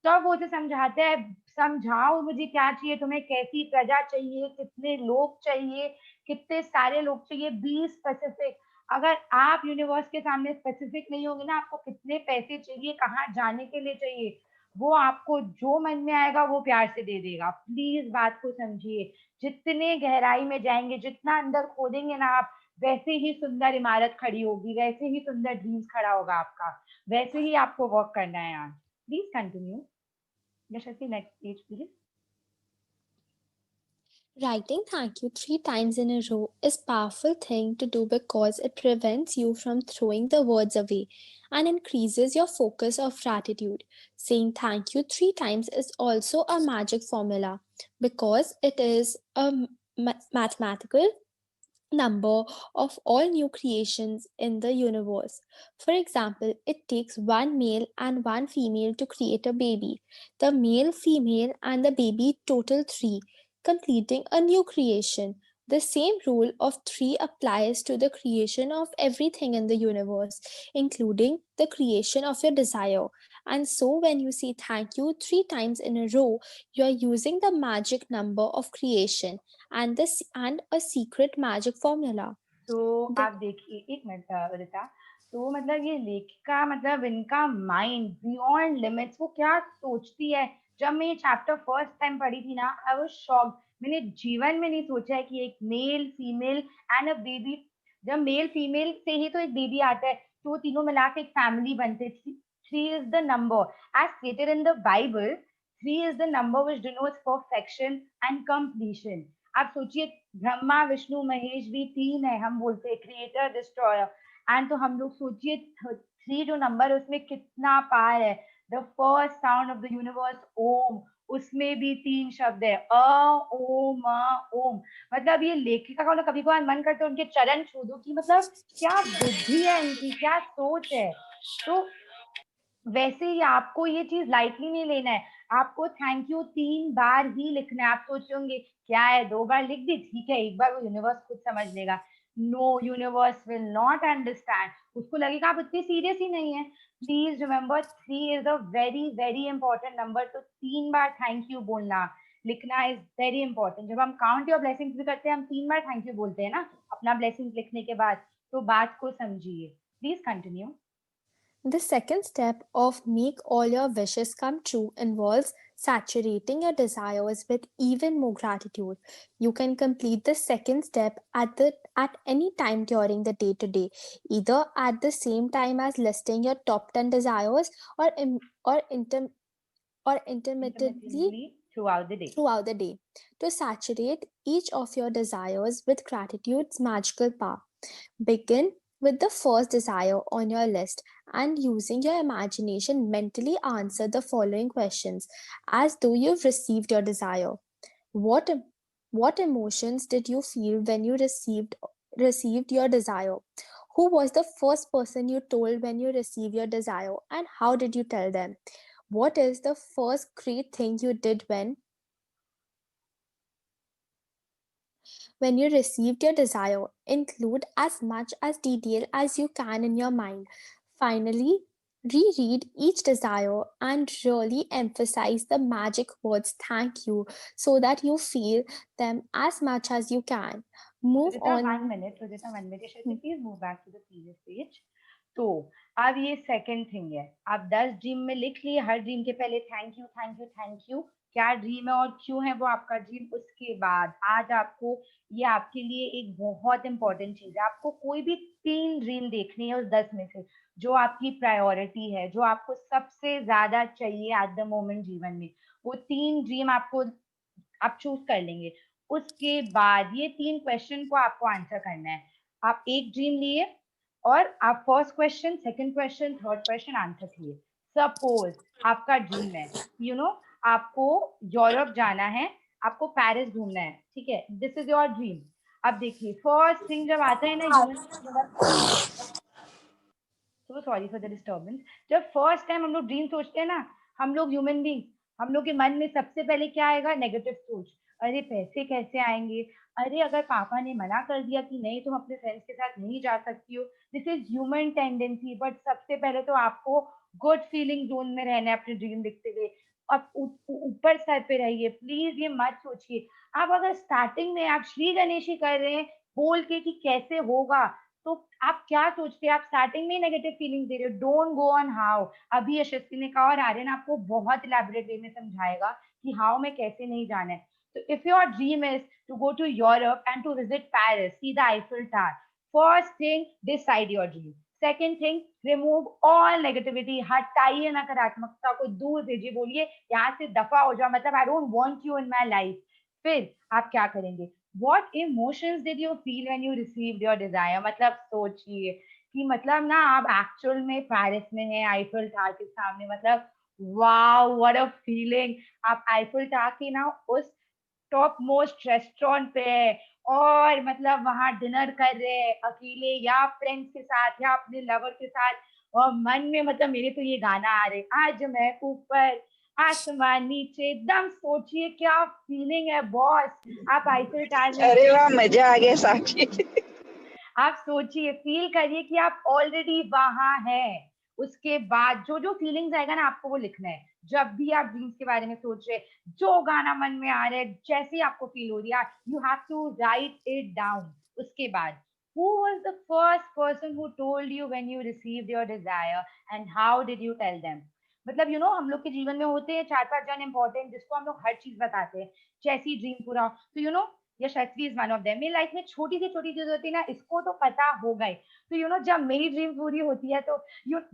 तब वो उसे समझाते हैं समझाओ मुझे क्या चाहिए, तुम्हें कैसी प्रजा चाहिए, कितने लोग चाहिए, कितने सारे लोग चाहिए, 20 स्पेसिफिक। अगर आप यूनिवर्स के सामने स्पेसिफिक नहीं होंगे ना, आपको कितने पैसे चाहिए, कहाँ जाने के लिए चाहिए, वो आपको जो मन में आएगा वो प्यार से दे देगा। प्लीज बात को समझिए, जितने गहराई में जाएंगे, जितना अंदर खोदेंगे ना आप, वैसे ही सुंदर इमारत खड़ी होगी, वैसे ही सुंदर ड्रीम्स खड़ा होगा आपका, वैसे ही आपको वर्क करना है यार। Please continue Yashasvi, next page please. Writing thank you 3 times in a row is a powerful thing to do because it prevents you from throwing the words away and increases your focus of gratitude. Saying thank you 3 times is also a magic formula because it is a mathematical number of all new creations in the universe. For example, it takes one male and one female to create a baby. The male, female, and the baby total 3, completing a new creation. The same rule of 3 applies to the creation of everything in the universe, including the creation of your desire. And so, when you say thank you 3 times in a row, you are using the magic number of creation and a secret magic formula. तो The आप देखिए एक minute Rita, तो मतलब ये लेखिका मतलब इनका माइंड बियॉन्ड लिमिट्स, वो क्या सोचती है। जब मैं ये चैप्टर फर्स्ट टाइम पढ़ी थी ना, आई वाज शॉक्ड। मैंने जीवन में नहीं सोचा है कि एक male female and a baby, जब मेल फीमेल से ही तो एक बेबी आता है, तो वो तीनों मिला के एक फैमिली बनते। Three is the number as stated in the bible, three is the number which denotes perfection and completion. आप सोचिए, ब्रह्मा विष्णु महेश भी तीन है, हम बोलते हैं क्रिएटर डिस्ट्रॉयर, एंड तो हम लोग सोचिए थ्री जो नंबर है उसमें कितना पार है। The first sound of the universe Om, उसमें भी तीन शब्द है अ ओम ओम। मतलब ये लेखिका का कभी कभार मन करता है उनके चरण छू दो कि मतलब क्या बुद्धि है इनकी, क्या सोच है। तो वैसे ही आपको ये चीज लाइटली नहीं लेना है, आपको थैंक यू 3 बार ही लिखना है। आप सोच होंगे क्या है 2 बार लिख दी, ठीक है एक बार वो यूनिवर्स खुद समझ लेगा। No, universe will not understand, उसको लगेगा आप इतने सीरियस ही नहीं है। Please remember three is a very very important number, तो 3 बार थैंक यू बोलना लिखना इज वेरी इंपॉर्टेंट। जब हम काउंट योर ब्लेसिंग्स भी करते हैं, हम 3 बार थैंक यू बोलते हैं ना अपना ब्लेसिंग्स लिखने के बाद। तो बात को समझिए, please continue. The second step of make all your wishes come true involves saturating your desires with even more gratitude. You can complete the second step at any time during the day to day, either at the same time as listing your top 10 desires or or intermittently Intermittently throughout the day. throughout the day to saturate each of your desires with gratitude's magical power. Begin with the first desire on your list and using your imagination mentally answer the following questions as though you've received your desire. What what emotions did you feel when you received your desire? Who was the first person you told when you received your desire and how did you tell them? What is the first great thing you did when you received your desire? Include as much as detail as you can in your mind. Finally, reread each desire and really emphasize the magic words thank you so that you feel them as much as you can. Move Rajita, on. 1 minute. Rajita, 1 minute. Please move back to the previous page. तो अब ये second thing है, आप 10 dream में लिख लिए, her dream के पहले thank you thank you thank you, क्या ड्रीम है और क्यों है वो आपका ड्रीम। उसके बाद आज आपको, ये आपके लिए एक बहुत इंपॉर्टेंट चीज है, आपको कोई भी 3 ड्रीम देखनी है उस 10 में से, जो आपकी प्रायोरिटी है, जो आपको सबसे ज्यादा चाहिए एट द मोमेंट जीवन में। वो 3 ड्रीम आपको आप चूज कर लेंगे। उसके बाद ये 3 क्वेश्चन को आपको आंसर करना है। आप एक ड्रीम लिए और आप first question, second question, third question answer किए। सपोज आपका ड्रीम है, आपको यूरोप जाना है, आपको पेरिस घूमना है, ठीक है, दिस इज योर ड्रीम। अब देखिए फर्स्ट थिंग जब आता है ना human, so sorry for the disturbance, जब फर्स्ट टाइम हम लोग ड्रीम सोचते हैं ना, हम लोग ह्यूमन बींग, हम लोग के मन में सबसे पहले क्या आएगा? नेगेटिव सोच। अरे पैसे कैसे आएंगे, अरे अगर पापा ने मना कर दिया कि नहीं तुम अपने फ्रेंड्स के साथ नहीं जा सकती हो, this is human tendency. But सबसे पहले तो आपको गुड फीलिंग जोन में रहना है अपने ड्रीम दिखते हुए। अब ऊपर सर पे रहिए, प्लीज ये मत सोचिए। आप अगर स्टार्टिंग में आप श्री गणेश ही कर रहे हैं बोल के कि कैसे होगा, तो आप क्या सोचते हैं? आप स्टार्टिंग में नेगेटिव फीलिंग दे रहे हो। Don't go on how. अभी यशस्वी ने कहा और आर्यन आपको बहुत इलैबोरेट वे में समझाएगा कि हाउ में कैसे नहीं जाना है। तो if your dream is to go to Europe and to visit Paris, see the Eiffel tower, first thing decide your dream. Second thing, remove all negativity, हटाइए नकारात्मकता को, दूर भेजिए, बोलिए यहाँ से दफा हो जाओ, मतलब I don't want you in my life. फिर आप क्या करेंगे? What emotions did you feel when you received your desire? मतलब सोचिए कि मतलब ना आप एक्चुअल में पेरिस में हैं, आईफिल टावर के सामने, मतलब वाओ व्हाट अ फीलिंग। आप आईफिल टावर की ना उस टॉप मोस्ट रेस्टोरेंट पे है और मतलब वहां डिनर कर रहे हैं अकेले या फ्रेंड्स के साथ या अपने लवर के साथ, और मन में मतलब मेरे तो ये गाना आ रहे, आज मैं ऊपर आसमान नीचे, एकदम सोचिए क्या फीलिंग है बॉस। आप आईफिल टावर में, अरे वाह, मजा आ गया साक्षी। आप सोचिए, फील करिए कि आप ऑलरेडी वहां हैं। उसके बाद जो जो फीलिंग्स आएगा ना आपको वो लिखना है। जब भी आप ड्रीम्स के बारे में सोच रहे, जो गाना मन में आ रहा है, जैसी आपको फील हो रही है, you have to write it down. उसके बाद, who was the first person who told you when you received your desire and how did you tell them? मतलब हम लोग के जीवन में होते हैं 4-5 जन इंपॉर्टेंट जिसको हम लोग हर चीज बताते हैं जैसी ड्रीम पूरा। तो यशस्वी इज वन ऑफ देम। मेरी लाइफ में छोटी सी छोटी चीज होती है ना, इसको तो पता हो गई। तो जब मेरी ड्रीम पूरी होती है तो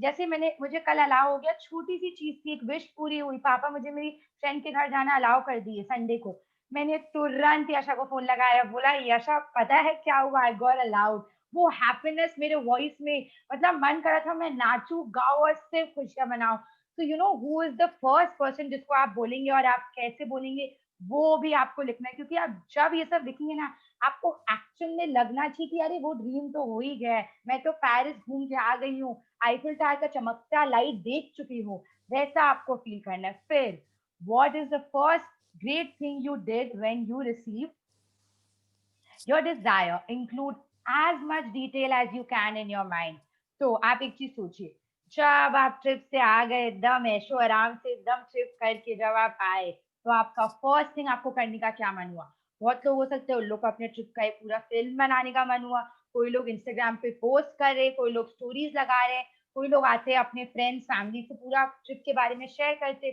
जैसे मुझे कल अलाउ हो गया, छोटी सी चीज थी, एक विश पूरी हुई, पापा मुझे मेरी फ्रेंड के घर जाना अलाउ कर दिए संडे को। मैंने तुरंत यशा को फोन लगाया, बोला यशा पता है क्या हुआ, आई गॉट अलाउड। वो हैप्पीनेस मेरे वॉइस में, मतलब मन कर रहा था मैं नाचू गाओ और सिर्फ खुशियां मनाऊं। तो who is the first person जिसको आप बोलेंगे और आप कैसे बोलेंगे वो भी आपको लिखना है। क्योंकि आप जब ये सब लिखेंगे ना, आपको एक्चुअल में लगना चाहिए कि अरे वो ड्रीम तो हो ही गया है, मैं तो पेरिस घूम के आ गई हूँ, आईफिल टावर का चमकता लाइट देख चुकी हूँ, वैसा आपको फील करना है। फिर what is the first great thing you did when you received your desire? Include as much detail as you can in your mind. तो आप एक चीज सोचिए, जब आप ट्रिप से आ गए, एकदम ऐशो आराम से एकदम ट्रिप करके जब आप आए, तो आपका फर्स्ट थिंग आपको करने का क्या मन हुआ? बहुत लोग हो सकते हैं उन लोग को अपने ट्रिप का एक पूरा फिल्म बनाने का मन हुआ, कोई लोग इंस्टाग्राम पे पोस्ट कर रहे, कोई लोग स्टोरीज लगा रहे, कोई लोग आते हैं अपने फ्रेंड्स फैमिली से पूरा ट्रिप के बारे में शेयर करते।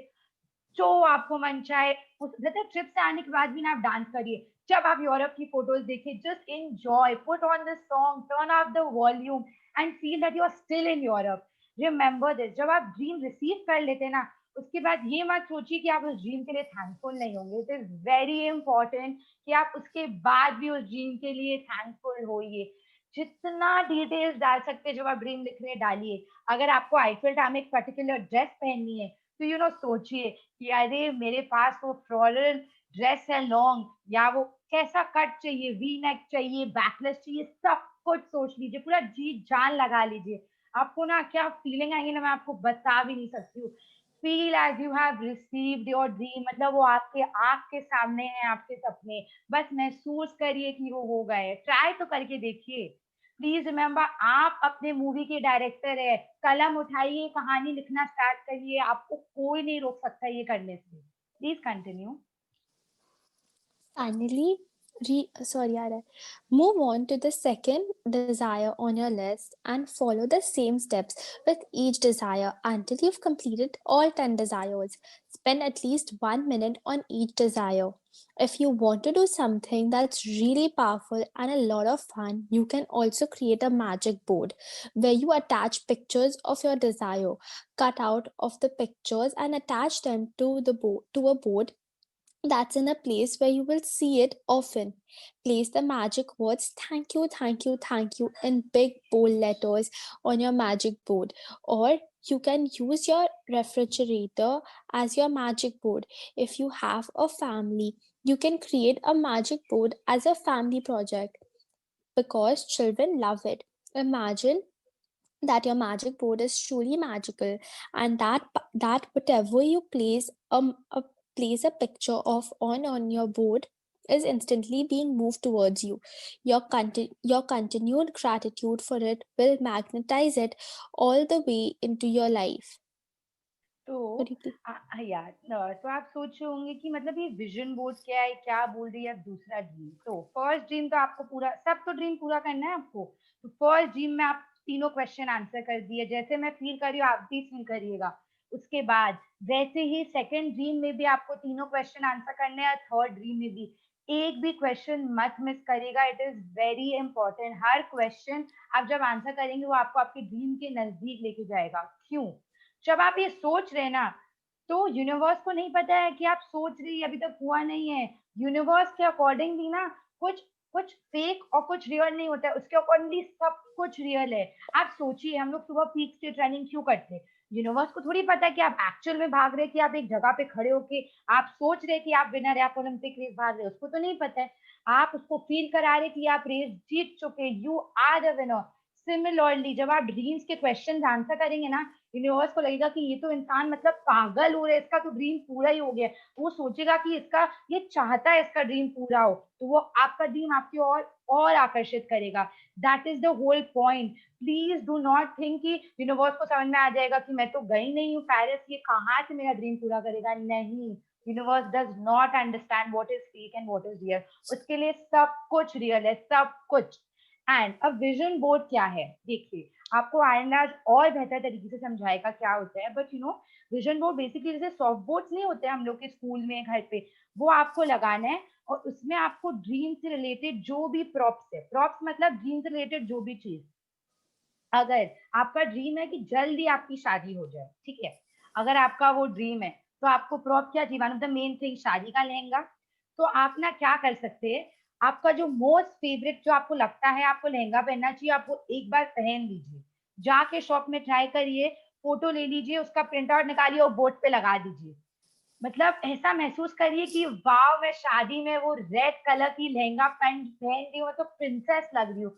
जो आपको मन चाहे मतलब ट्रिप से आने के बाद भी ना आप डांस करिए। जब आप यूरोप की फोटोज देखिए, just enjoy, put on the song, turn up the volume and feel that you are still in Europe. Remember this, जब आप ड्रीम रिसीव कर लेते हैं ना, उसके बाद ये मत सोचिए कि आप उस ड्रीम के लिए थैंकफुल नहीं होंगे। इट इज वेरी इंपॉर्टेंट कि आप उसके बाद भी उस ड्रीम के लिए थैंकफुल होइए। जितना डिटेल्स डाल सकते हैं जब आप ड्रीम लिख रहे हैं डालिए। अगर आपको आईफिल टावर में एक पर्टिकुलर ड्रेस पहननी है तो सोचिए कि अरे मेरे पास वो फ्लोरल ड्रेस है लॉन्ग, या वो कैसा कट चाहिए, वी नेक चाहिए, बैकलेस चाहिए, सब कुछ सोच लीजिए, पूरा जी जान लगा लीजिए। आपको ना क्या फीलिंग आएंगे ना, मैं आपको बता भी नहीं सकती हूँ। Feel as you have received your dream, मतलब वो आपके आंख के सामने है, आपके सपने, बस महसूस करिए कि वो हो गए। ट्राई तो करके देखिए। प्लीज रिमेम्बर, आप अपने मूवी के डायरेक्टर है, कलम उठाइए, कहानी लिखना स्टार्ट करिए, आपको कोई नहीं रोक सकता ये करने से। Please continue. Finally, move on to the second desire on your list and follow the same steps with each desire until you've completed all 10 desires. Spend at least 1 minute on each desire. If you want to do something that's really powerful and a lot of fun, you can also create a magic board where you attach pictures of your desire, cut out of the pictures and attach them to a board. that's in a place where you will see it often. Place the magic words thank you, thank you, thank you in big bold letters on your magic board. Or you can use your refrigerator as your magic board. If you have a family, you can create a magic board as a family project because children love it. Imagine that your magic board is truly magical, and that whatever you place a picture of on your board is instantly being moved towards you. Your continued gratitude for it will magnetize it all the way into your life. तो What do you think? यार तो आप सोच रहे होंगे कि मतलब ये विजन बोर्ड क्या है, क्या बोल रही है अब दूसरा ड्रीम। तो फर्स्ट ड्रीम तो आपको पूरा, सब तो ड्रीम पूरा करना है आपको। तो फर्स्ट ड्रीम में आप तीनों क्वेश्चन आंसर कर दिए, जैसे मैं फील कर रही हूँ आप भी फील करिएगा। उसके बाद वैसे ही सेकंड ड्रीम में भी आपको तीनों क्वेश्चन आंसर करने हैं, थर्ड ड्रीम में भी एक भी क्वेश्चन मत मिस करिएगा। It is very important. Her question आप जब आंसर करेंगे वो आपको आपके ड्रीम के नजदीक लेके जाएगा। क्यों? जब आप ये सोच रहे ना, तो यूनिवर्स को नहीं पता है कि आप सोच रही अभी तक हुआ नहीं है। यूनिवर्स के अकॉर्डिंगली ना कुछ कुछ फेक और कुछ रियल नहीं होता है, उसके अकॉर्डिंगली सब कुछ रियल है। आप सोचिए, हम लोग सुबह पीक स्टेट रनिंग क्यों करते हैं? यूनिवर्स को थोड़ी पता है कि आप एक्चुअल में भाग रहे हैं, कि आप एक जगह पे खड़े होके आप सोच रहे कि आप विनर है, आप ओलंपिक रेस भाग रहे हैं, उसको तो नहीं पता है। आप उसको फील करा रहे कि आप रेस जीत चुके, you are the winner. Similarly जब आप ड्रीम्स के क्वेश्चन आंसर करेंगे ना, यूनिवर्स को लगेगा कि ये तो इंसान मतलब पागल हो रहा है, इसका तो ड्रीम पूरा ही हो गया। वो सोचेगा कि इसका ये चाहता है इसका ड्रीम पूरा हो, तो वो आपका ड्रीम आपकी और आकर्षित करेगा। That is the whole point. Please do not think कि यूनिवर्स को समझ में आ जाएगा कि मैं तो गई नहीं हूँ पेरिस, ये कहाँ से मेरा ड्रीम पूरा करेगा। नहीं, universe does not understand what is fake and what is real. उसके लिए सब कुछ रियल है, सब कुछ। एंड अब विजन बोर्ड क्या है, देखिए आपको आयरन और बेहतर तरीके से समझाएगा क्या होता है। बट विजन बोर्ड बेसिकली जैसे सॉफ्ट बोर्ड्स नहीं होते हम लोग के स्कूल में, घर पे, वो आपको लगाना है। और उसमें आपको ड्रीम से रिलेटेड जो भी प्रॉप्स है, प्रॉप्स मतलब ड्रीम से रिलेटेड जो भी चीज, अगर आपका ड्रीम है कि जल्दी आपकी शादी हो जाए, ठीक है, अगर आपका वो ड्रीम है, तो आपको प्रॉप क्या चाहिए? One of the main thing शादी का लहंगा। तो आप ना क्या कर सकते हैं, आपका जो मोस्ट फेवरेट जो आपको लगता है आपको लहंगा पहनना चाहिए, आप वो एक बार पहन लीजिए, जाके शॉप में ट्राई करिए, फोटो ले लीजिए, उसका प्रिंट आउट निकालिए और बोर्ड पे लगा दीजिए। मतलब ऐसा महसूस करिए कि वाह, मैं शादी में वो रेड कलर की लहंगा पहन रही हूँ, तो प्रिंसेस लग रही हूँ।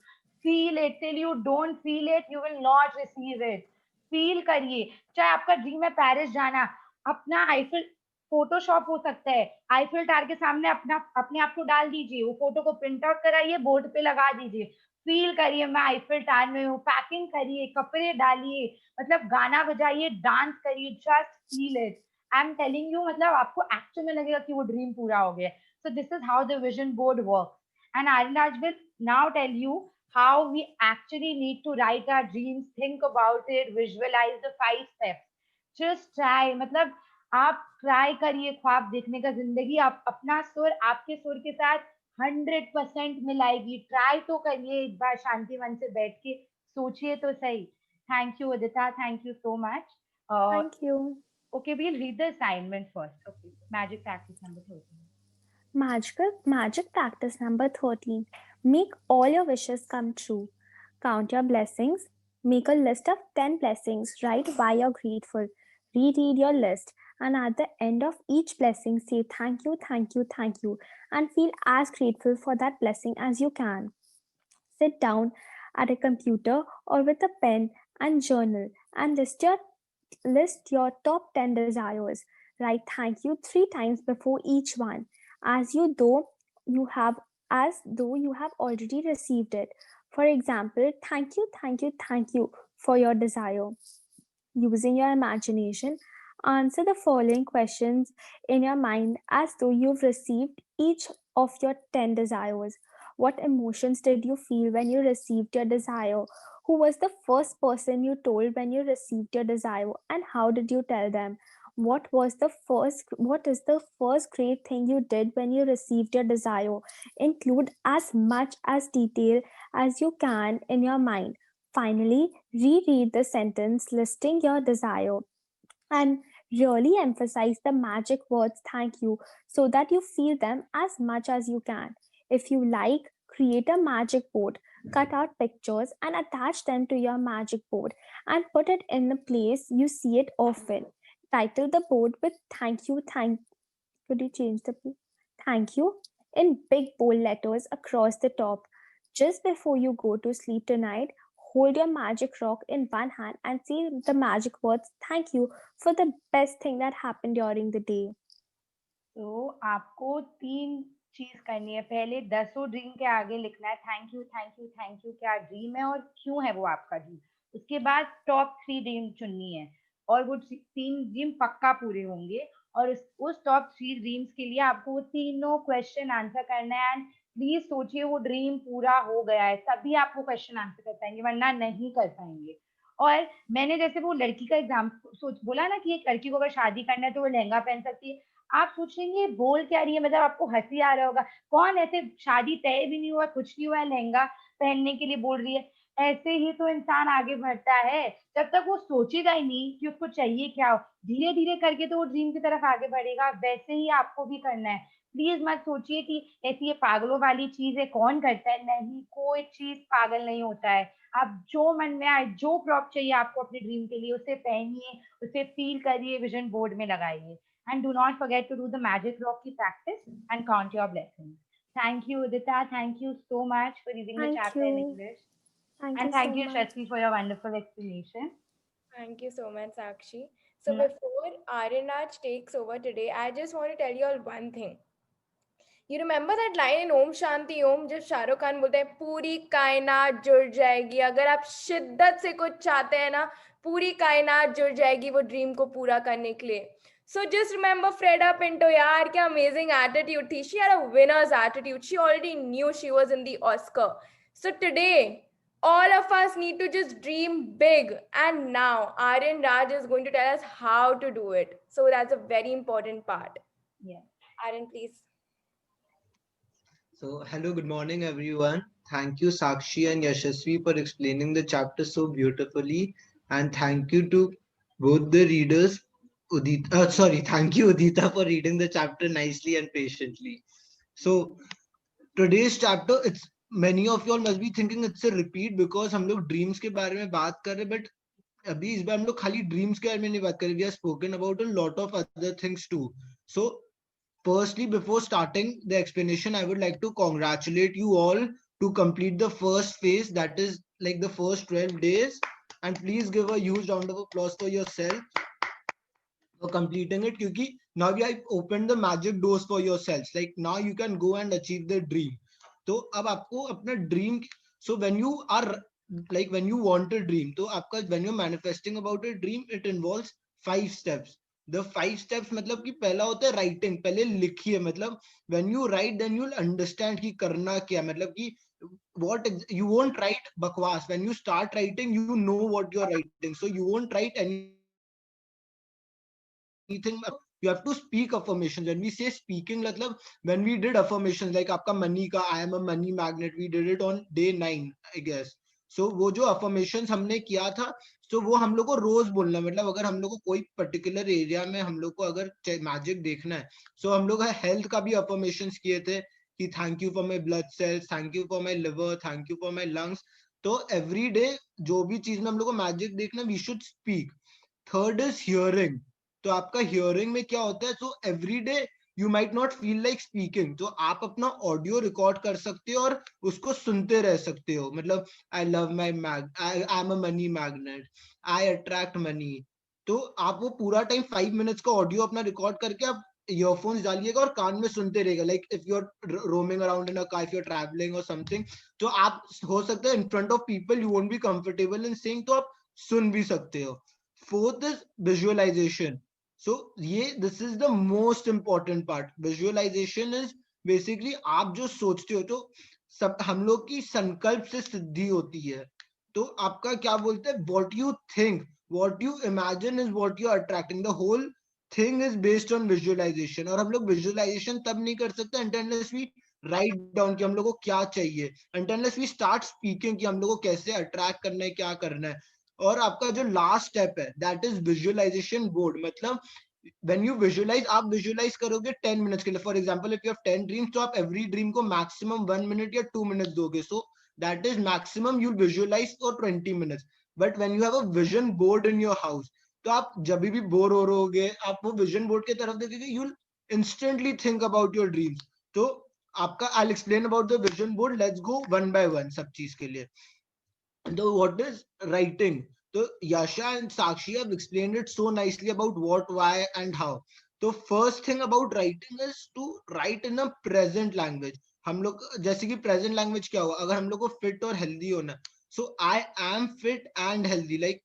Feel it. Till you don't feel it you will not receive it. Feel करिए। चाहे आपका ड्रीम है पेरिस जाना, अपना आईफिल फोटोशॉप हो सकता है, आईफिल टावर के सामने अपने आप को डाल दीजिए, वो फोटो को प्रिंट आउट कराइए, बोर्ड पे लगा दीजिए। फील करिए मैं आईफिल टावर में हूँ, पैकिंग करिए, कपड़े डालिए, मतलब गाना बजाइए, डांस करिए, just feel it. I am telling you, मतलब आपको एक्चुअल में लगेगा कि वो ड्रीम पूरा हो गया। So this is how the vision board works. And Arinraj will now tell you how we actually need to write our dreams, think about it, visualize the 5 steps. Just try, मतलब आप try करिए ख्वाब देखने का। जिंदगी आप अपना सुर आपके सुर के साथ 100% मिलाएगी। ट्राई तो करिए एक बार, शांति मन से बैठ के सोचिए तो सही। Thank you Udita, thank you so much. Thank you. Okay, we'll read the assignment first. Okay, magic practice number 13. Magic practice number 13. Make all your wishes come true. Count your blessings. Make a list of 10 blessings. Write why you're grateful. Reread your list. And at the end of each blessing, say thank you, thank you, thank you. And feel as grateful for that blessing as you can. Sit down at a computer or with a pen and journal and list your top 10 desires. Write thank you 3 times before each one, as though you have already received it. For example, thank you, thank you, thank you for your desire. Using your imagination, answer the following questions in your mind as though you've received each of your 10 desires. What emotions did you feel when you received your desire? Who was the first person you told when you received your desire, and how did you tell them? What is the first great thing you did when you received your desire? Include as much as detail as you can in your mind. Finally, reread the sentence listing your desire and Really emphasize the magic words thank you so that you feel them as much as you can. If you like, create a magic board, cut out pictures and attach them to your magic board and put it in a place you see it often. Title the board with thank you, could you change the thank you in big bold letters across the top. Just before you go to sleep tonight, hold your magic rock in one hand and say the magic words thank you for the best thing that happened during the day. तो आपको 3 चीज करनी है. पहले 10 dream के आगे लिखना है thank you thank you thank you, क्या ड्रीम है और क्यों है वो आपका ड्रीम. उसके बाद टॉप 3 ड्रीम चुननी है और वो 3 ड्रीम पक्का पूरे होंगे. और उस टॉप 3 ड्रीम्स के लिए आपको वो तीनों क्वेश्चन आंसर करना है. एंड प्लीज सोचिए वो ड्रीम पूरा हो गया है तभी आप वो क्वेश्चन आंसर कर पाएंगे, वरना नहीं कर पाएंगे. और मैंने जैसे वो लड़की का एग्जाम सोच बोला ना कि एक लड़की को अगर शादी करना है तो वो लहंगा पहन सकती है. आप सोचेंगे बोल क्या रही है, मतलब आपको हंसी आ रहा होगा. कौन ऐसे शादी तय भी नहीं हुआ, कुछ नहीं हुआ, लहंगा पहनने के लिए बोल रही है. ऐसे ही तो इंसान आगे बढ़ता है. जब तक वो सोचेगा ही नहीं कि उसको चाहिए क्या, धीरे धीरे करके तो वो ड्रीम की तरफ आगे बढ़ेगा. वैसे ही आपको भी करना है. प्लीज मत सोचिए कि ऐसी ये पागलों वाली चीज है, कौन करता है. नहीं, कोई चीज पागल नहीं होता है. आप जो मन में आए, जो प्रॉप चाहिए आपको अपने ड्रीम के लिए, उसे पहनिए, उसे फील करिए, विजन बोर्ड में लगाइए. And do not forget to do the magic rocky practice and count your blessings. Thank you, Udita. Thank you so much for reading the Thank chapter in you. English. Thank And you thank so you, much. Shashmi, for your wonderful explanation. Thank you so much, Sakshi. So Yeah. before Arinaj takes over today, I just want to tell you all one thing. You remember that line in Om Shanti Om जब शाहरुख खान बोलते हैं पूरी कायनात जुड़ जाएगी. अगर आप शिद्दत से कुछ चाहते हैं ना, पूरी कायनात जुड़ जाएगी वो ड्रीम को पूरा करने के लिए. So just remember Freda Pinto, yaar, क्या amazing attitude थी. She had a winner's attitude. She already knew she was in the Oscar. So today, all of us need to just dream big. And now Aryan Raj is going to tell us how to do it. So that's a very important part. Yeah. Aryan, please. So, hello, good morning, everyone. Thank you, Sakshi and Yashasvi, for explaining the chapter so beautifully. And thank you to both the readers. Thank you, Udita, for reading the chapter nicely and patiently. So, today's chapter, it's many of you all must be thinking it's a repeat because हम लोग dreams के बारे में बात कर रहे हैं, but अभी इस बार हम लोग खाली dreams के बारे में नहीं बात कर रहे. We have spoken about a lot of other things too. So, firstly, before starting the explanation, I would like to congratulate you all to complete the first phase, that is like the first 12 days. And please give a huge round of applause for yourself for completing it, because now you have opened the magic doors for yourselves. Like now you can go and achieve the dream. So अब आपको अपना dream, so when you are like when you want a dream, तो आपका when you're manifesting about a dream, it involves 5 steps. The 5 steps मतलब कि पहला होता है writing. पहले लिखिए, मतलब when you write then you'll understand कि करना क्या, मतलब कि what you won't write bakwas. When you start writing, you know what you're writing, so you won't write anything. You have to speak affirmations. When we say speaking, मतलब when we did affirmations like आपका money का I am a money magnet, we did it on day 9 I guess. So वो जो affirmations हमने किया था, so वो हम लोग को रोज बोलना, मतलब अगर हम लोग को कोई particular area में हम लोग को अगर magic देखना है, so हम लोग health का भी affirmations किए थे कि thank you for my blood cells, thank you for my liver, thank you for my lungs. तो every day जो भी चीज में हम लोग को magic देखना, we should speak. Third is hearing. तो आपका हियरिंग में क्या होता है, so every day you might not feel like speaking, तो आप अपना ऑडियो रिकॉर्ड कर सकते हो और उसको सुनते रह सकते हो. मतलब I love my I am a money magnet, I attract money. तो आप वो पूरा टाइम 5 मिनट्स का ऑडियो अपना रिकॉर्ड करके आप ईयरफोन्स डालिएगा और कान में सुनते रहेगा. Like if you are roaming around in a car, if you are travelling और समथिंग, तो आप हो सकता है in front of people you won't be comfortable in saying, तो आप सुन भी सकते हो. Fourth is visualisation. So this is the most important part. Visualization is basically आप जो सोचते हो, तो सब हम लोग की संकल्प से सिद्धि होती है. तो आपका क्या बोलते हैं, what you think, what you imagine is what you are attracting. The whole thing is based on visualization. और हम लोग visualization तब नहीं कर सकते unless we write down कि हम लोग को क्या चाहिए, unless we start speaking कि हम लोग को कैसे attract करना है, क्या करना है. और आपका जो लास्ट स्टेप है दैट इज विजुअलाइजेशन बोर्ड. मतलब when you visualize, आप विजुअलाइज करोगे 10 मिनट्स के लिए. For example if you have 10 dreams, तो आप एवरी ड्रीम को मैक्सिमम 1 मिनट या 2 मिनट्स दोगे. So that is maximum you visualise for 20 minutes. But when you have a vision board in your house, तो आप जब भी बोर हो रहोगे, आप वो विजन बोर्ड की तरफ देखोगे, you will instantly think about your dreams. तो आपका I will explain about the vision board. Let's go one by one सब चीज के लिए. तो what is writing? So Yasha and Sakshi have explained it so nicely about what, why, and how. So first thing about writing is to write in a present language. हम लोग जैसे कि present language क्या होगा अगर हम लोग को fit और healthy होना है. So I am fit and healthy. Like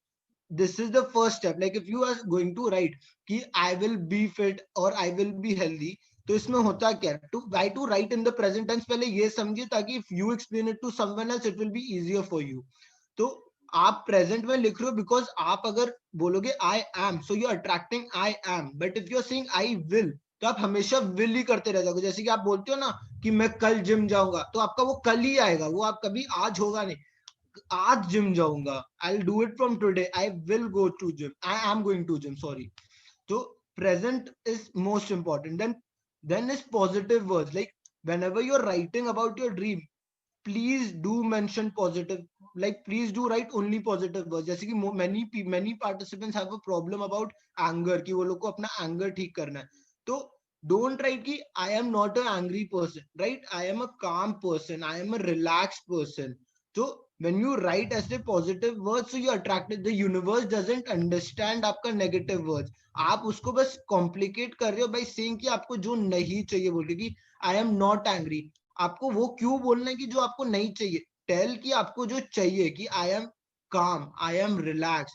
this is the first step. Like if you are going to write कि I will be fit or I will be healthy, तो इसमें होता क्या है? To write in the present tense पहले ये समझिए ताकि if you explain it to someone else, it will be easier for you. तो आप प्रेजेंट में लिख रहे हो बिकॉज आप अगर बोलोगे I am, so you attracting I am. But if you are saying I will, तो आप हमेशा विल ही करते रह जाओगे. जैसे कि आप बोलते हो ना कि मैं कल जिम जाऊंगा, तो आपका वो कल ही आएगा, वो आप कभी आज होगा नहीं. आज जिम जाऊंगा, I will do it from today, I will go to gym, I am going to gym, sorry. तो present is most important. Then is positive words. Like whenever you're writing about your dream, please do mention positive. Like please do write only positive words. जैसे कि many participants have a problem about anger, कि वो लोग को अपना anger ठीक करना है. तो don't write कि I am not an angry person, right? I am a calm person, I am a relaxed person. So when you write as a positive words, so you attract it. The universe doesn't understand आपका negative words. आप उसको बस complicate कर रहे हो by saying कि आपको जो नहीं चाहिए, बोल रहे कि I am not angry. आपको वो क्यों बोलना है कि जो आपको नहीं चाहिए. टेल कि आपको जो चाहिए कि आई एम काम, आई एम रिलैक्स.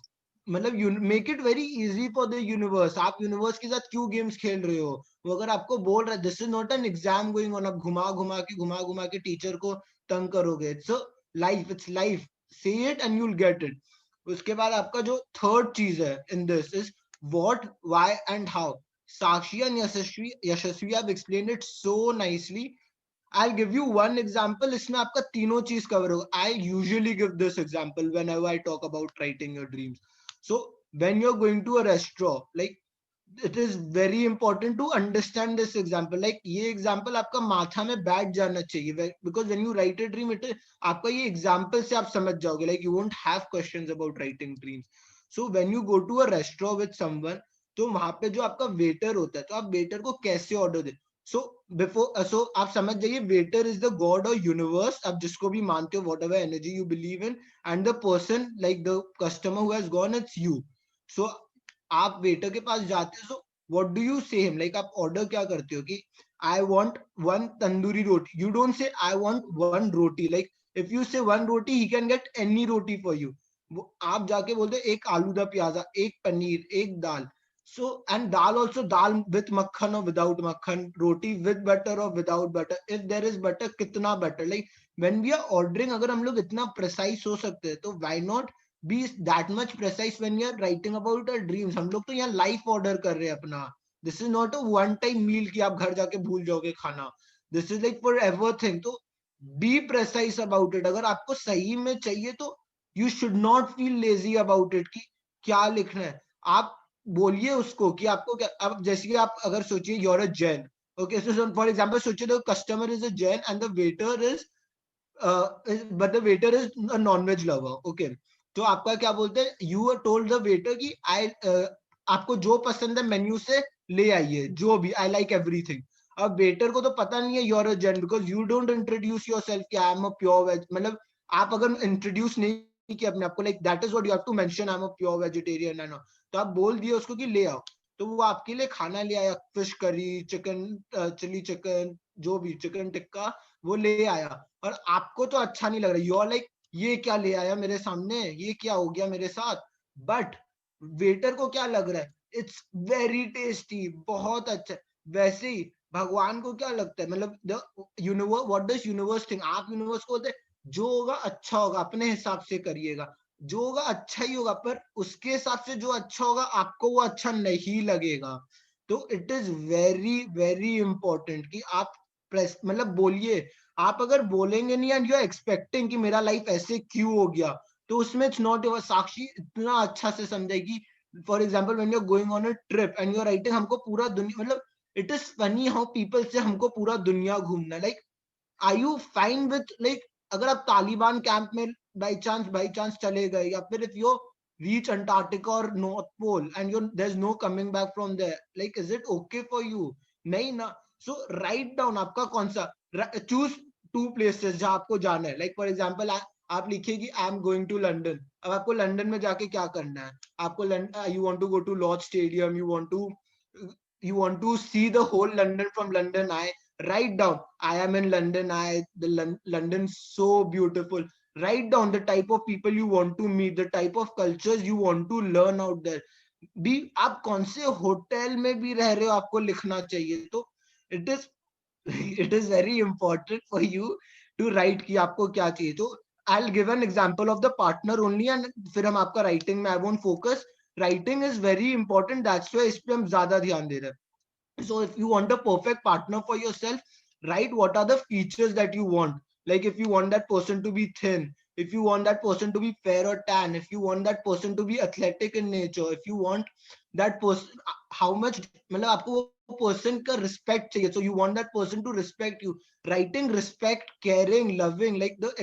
मतलब you make it very easy for the universe. आप यूनिवर्स के साथ क्यों गेम्स खेल रहे हो? वो अगर आपको बोल रहा है this is not an exam going on, आप घुमा घुमा के टीचर को तंग करोगे. It's life, it's life. Say it and you'll get it. उसके बाद आपका जो थर्ड चीज है in this is what, why and how. Sakshi and Yashasvi have explained it so nicely. I'll give you one example. इसमें आपका तीनों चीज कवर होगा. I usually give this example whenever I talk about writing your dreams. So when you're going to a restaurant, like it is very important to understand this example. Like ये example आपका माथा में बैठ जाना चाहिए, because when you write a dream, आपका ये example से आप समझ जाओगे. Like you won't have questions about writing dreams. So when you go to a restaurant with someone, तो वहां पे जो आपका वेटर होता है, तो आप वेटर को कैसे ऑर्डर दे. सो आप समझ जाइए waiter is the God or universe, आप जिसको भी मानते हो, whatever energy you believe in, and the person like the customer who has gone, it's you. So आप वेटर के पास जाते हो, so what do you say him, like आप ऑर्डर क्या करते हो कि I want one tandoori roti. You don't say I want one roti. Like if you say one roti, he can get any roti for you. आप जाके बोलते हो एक आलू दा प्याजा, एक पनीर, एक दाल. So and dal also, dal with makhan or without makhan, roti with butter or without butter, if there is butter kitna butter. Like when we are ordering, अगर हम लोग इतना precise हो सकते हैं, तो why not be that much precise when we are writing about our dreams. हम लोग तो यहाँ life order कर रहे हैं अपना. This is not a one time meal कि आप घर जाके भूल जाओगे खाना. This is like forever thing. तो be precise about it. अगर आपको सही में चाहिए तो you should not feel lazy about it कि क्या लिखना है. आप बोलिए उसको कि आपको क्या. अब जैसे कि आप अगर सोचिए you're a Jain, okay, so for example सोचिए the customer is a Jain and the waiter is but the waiter is a nonveg lover, okay. तो आपका क्या बोलते हैं, you are told the waiter कि आई आपको जो पसंद है मेन्यू से ले आइए, जो भी, आई लाइक एवरीथिंग. अब वेटर को तो पता नहीं है you're a Jain, because you don't introduce yourself कि I am a pure veg. मतलब आप अगर इंट्रोड्यूस नहीं किया अपने आपको, like that is what you have to mention, I am a pure vegetarian and. तो आप बोल दिए उसको कि ले आओ, तो वो आपके लिए खाना ले आया, fish curry, chicken chilli chicken, जो भी चिकन टिक्का वो ले आया. और आपको तो अच्छा नहीं लग रहा, यू आर लाइक ये क्या ले आया मेरे सामने, ये क्या हो गया मेरे साथ. बट वेटर को क्या लग रहा है, इट्स वेरी टेस्टी, बहुत अच्छा. वैसे ही भगवान को क्या लगता है, मतलब the universe, what does universe think. आप यूनिवर्स को बोलते जो होगा अच्छा होगा, अपने हिसाब से करिएगा, जो होगा अच्छा ही होगा, पर उसके हिसाब से जो अच्छा होगा आपको वो अच्छा नहीं लगेगा. तो it is very very important कि आप मतलब बोलिए. आप अगर बोलेंगे नहीं एंड यू आर एक्सपेक्टिंग कि मेरा लाइफ ऐसे क्यों हो गया, तो उसमें इट्स नॉट योर, साक्षी इतना अच्छा से समझेगी. For example when you are going on a trip and you are writing, हमको पूरा दुनिया, मतलब it is funny how people say हमको पूरा दुनिया घूमना. Like are you fine with, like अगर आप तालिबान कैंप में बाई चांस चले गए, या फिर if you reach Antarctica or North Pole and there's no coming back from there, like is it okay for you? नहीं ना. So write down आपका कौन सा, choose 2 places जहाँ आपको जाना है. Like for example आप लिखिए कि I am going to London. अब आपको लंदन में जाके क्या करना है? आपको you want to go to Lord's Stadium, you want to see the whole London from London Eye. Write down, I am in London Eye, the London so beautiful. Write down the type of people you want to meet, the type of cultures you want to learn out there. भी आप कौन से hotel में भी रह रहे हो आपको लिखना चाहिए. तो it is very important for you to write कि आपको क्या चाहिए. तो I'll give an example of the partner only and फिर हम आपका writing में I won't focus. Writing is very important, that's why इस पे हम ज्यादा ध्यान दे रहे हैं. So if you want a perfect partner for yourself, write what are the features that you want. Like if you want that person to be thin, if you want that person to be fair or tan, if you want that person to be athletic in nature, if you want that person, how much, मतलब आपको वो person का respect चाहिए, so you want that person to respect you. Writing respect, caring, loving, like the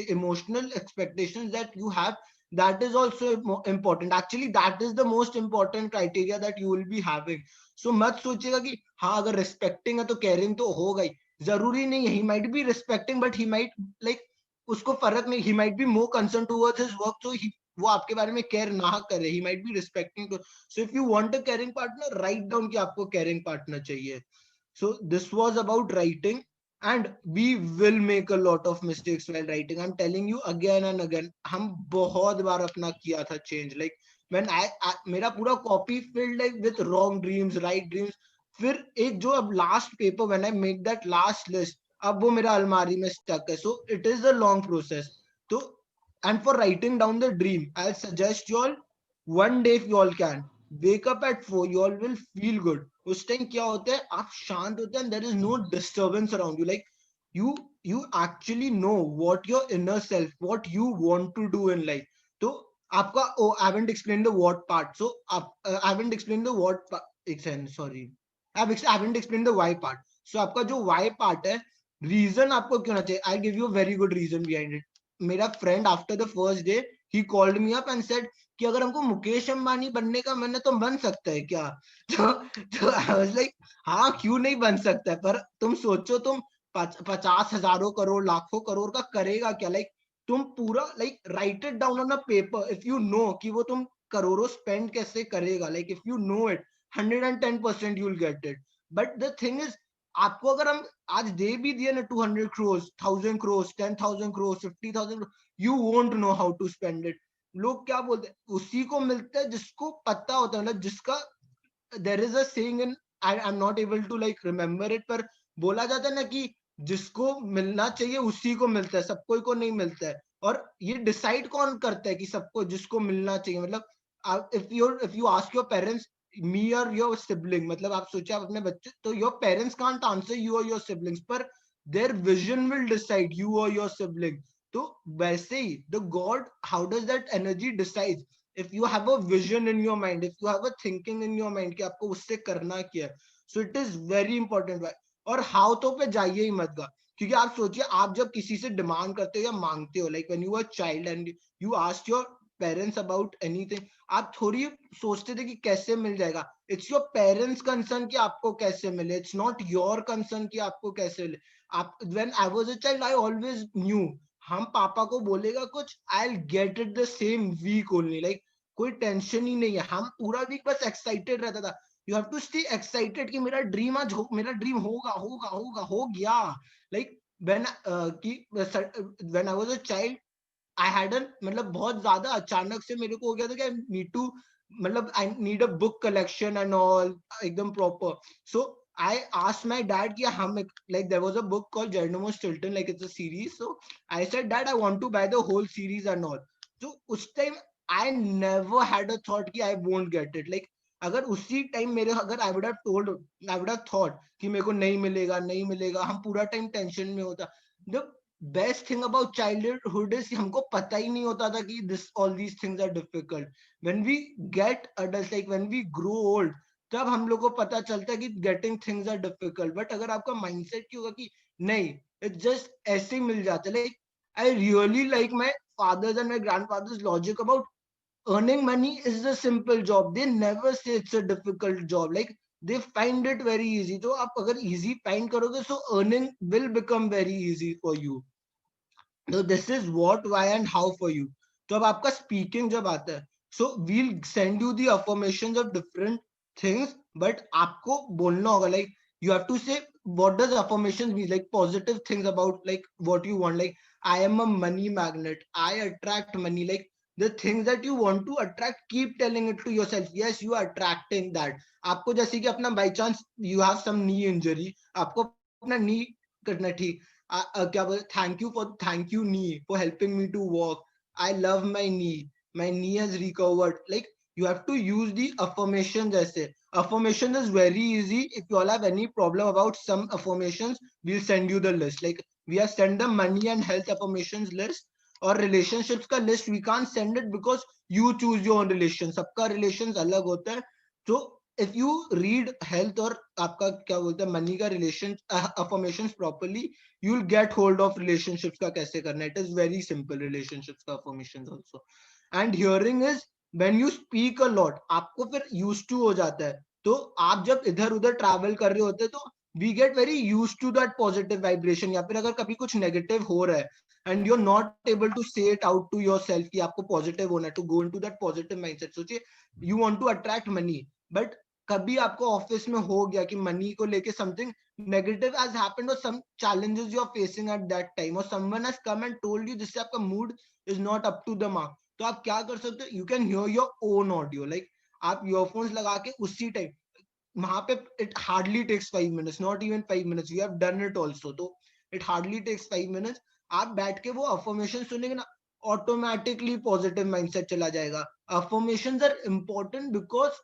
emotional expectations that you have, that is also important. Actually that is the most important criteria that you will be having. So मत सोचिएगा कि हाँ अगर respecting है तो caring तो होगा ही, जरूरी नहीं है. He might be respecting but he might like, उसको फर्क नहीं, he might be more concerned towards his work, so वो आपके बारे में care ना करे. He might be respecting to. So if you want a caring partner, write down कि आपको caring partner चाहिए. So this was about writing, and we will make a lot of mistakes while writing. I'm telling you again and again. हम बहुत बार अपना किया था change. Like when मेरा पूरा copy filled like with wrong dreams, right dreams. फिर एक जो अब last paper when I make that last list, अब वो मेरा अलमारी में stuck है. So it is a long process. तो and for writing down the dream, I'll suggest you all, one day if you all can, wake up at 4, you all will feel good. उस time क्या होता है, आप शांत होते हैं, there is no disturbance around you. Like you actually know what your inner self, what you want to do in life. तो आपका, oh I haven't explained the what part. So I haven't explained the what part. Sorry, I haven't explained the why part. So आपका जो why part है, reason आपको क्यों ना चाहिए, I'll give you a very good reason behind it. मेरा friend after the first day he called me up and said कि अगर हमको मुकेश अंबानी बनने का मन है तो बन सकता है क्या. तो I was like हाँ क्यों नहीं बन सकता है, पर तुम सोचो तुम 50 हजारों करोड़ लाखों करोड़ का करेगा क्या. लाइक तुम पूरा like right it down on a paper. If you know कि वो तुम करोड़ों स्पेंड कैसे करेगा, like if you know it 110% you will get it. But the thing is, आपको अगर हम आज दे भी दिए ना 200 crores, 1000 crores, 10,000 crores, 50,000, you won't know how to spend it. लोग क्या बोलते हैं, उसी को मिलता है जिसको पता होता है, मतलब जिसका, there is a saying in, I'm not able to like remember it, पर बोला जाता है ना कि जिसको मिलना चाहिए उसी को मिलता है, सबको को नहीं मिलता है. और ये डिसाइड कौन करता है कि सबको जिसको मिलना चाहिए, मतलब if you ask your parents, me or your sibling, मतलब आप सोचिए आप अपने बच्चे, तो your parents can't answer you or your siblings, पर their vision will decide you or your sibling. तो वैसे ही the God, how does that energy decide? If you have a vision in your mind, if you have a thinking in your mind कि आपको उससे करना क्या है, so it is very important. और हाथों पे जाइए ही मत गा, क्योंकि आप सोचिए आप जब किसी से डिमांड करते हो या मांगते हो, like when you are child and you asked your parents about anything, आप थोड़ी सोचते थे कि कैसे मिल जाएगा. इट्स योर पेरेंट्स कंसर्न कि आपको कैसे मिले, इट्स नॉट योर कंसर्न कि आपको कैसे मिले. आप, when I was a child I always knew, हम पापा को बोलेगा कुछ, I will get it the same week only. Like कोई टेंशन ही नहीं है, हम पूरा वीक बस एक्साइटेड रहता था. You have to stay excited कि मेरा ड्रीम आज मेरा ड्रीम होगा होगा होगा हो गया. Like when when I was a child, I had a, मतलब बहुत ज्यादा अचानक से मेरे को हो गया था कि I need to, मतलब I need a book collection and all, एकदम proper. So I asked my dad कि हम, like there was a book called Geronimo Stilton, like it's a series. So I said, Dad, I want to buy the whole series and all. So उस time I never had a thought कि I won't get it. Like अगर उसी time मेरे, अगर I would have told, I would have thought कि मेरे को नहीं मिलेगा, हम पूरा टाइम टेंशन में होता. जब best thing about childhood is हमको पता ही नहीं होता था कि this all these things are difficult. When we get adult, like when we grow old, तब हम लोग को पता चलता है कि getting things are difficult. But अगर आपका माइंडसेट क्या होगा कि नहीं, इट्स जस्ट ऐसे ही मिल जाता है. Like I really like my father's and my grandfathers logic about earning money is a simple job. They never say it's a difficult job. Like they find it very easy. So आप अगर easy find करोगे, so earning will become very easy for you. So this is what, why and how for you. तो अब आपका speaking जब आता है, so we'll send you the affirmations of different things, but आपको बोलना होगा, like you have to say what does affirmations mean, like positive things about like what you want, like I am a money magnet, I attract money, like the things that you want to attract, keep telling it to yourself. Yes, you are attracting that. आपको जैसे कि अपना by chance you have some knee injury, आपको अपना knee करना ठीक, क्या बोले, thank you knee for helping me to walk. I love my knee. My knee has recovered. Like you have to use the affirmations ऐसे. Affirmation is very easy. If you all have any problem about some affirmations, we'll send you the list. Like we have sent the money and health affirmations list or relationships का list. We can't send it because you choose your own relation. सबका relations अलग होता है. So if you read health और आपका क्या बोलते हैं money का relation affirmations properly, you'll get hold of relationships का कैसे करना. It is very simple. Relationships का affirmations also. And hearing is when you speak a lot, आपको फिर used to हो जाता है. तो आप जब इधर उधर travel कर रहे होते हैं, तो we get very used to that positive vibration. या फिर अगर कभी कुछ negative हो रहा है and you're not able to say it out to yourself कि आपको positive होना है, to go into that positive mindset. सोचिए you want to attract money, but कभी आपको ऑफिस में हो गया कि मनी को लेके something negative has happened or some challenges you are facing at that time, or someone has come and told you जिससे आपका mood is not up to the mark, तो आप क्या कर सकते हो, you can hear your own audio. like आप earphones लगा के उसी टाइम वहां पे, it hardly takes 5 minutes, not even 5 minutes, we have done it also, तो it hardly takes 5 minutes. आप बैठ के वो affirmation सुनेंगे ना, automatically positive mindset चला जाएगा. Affirmations are important because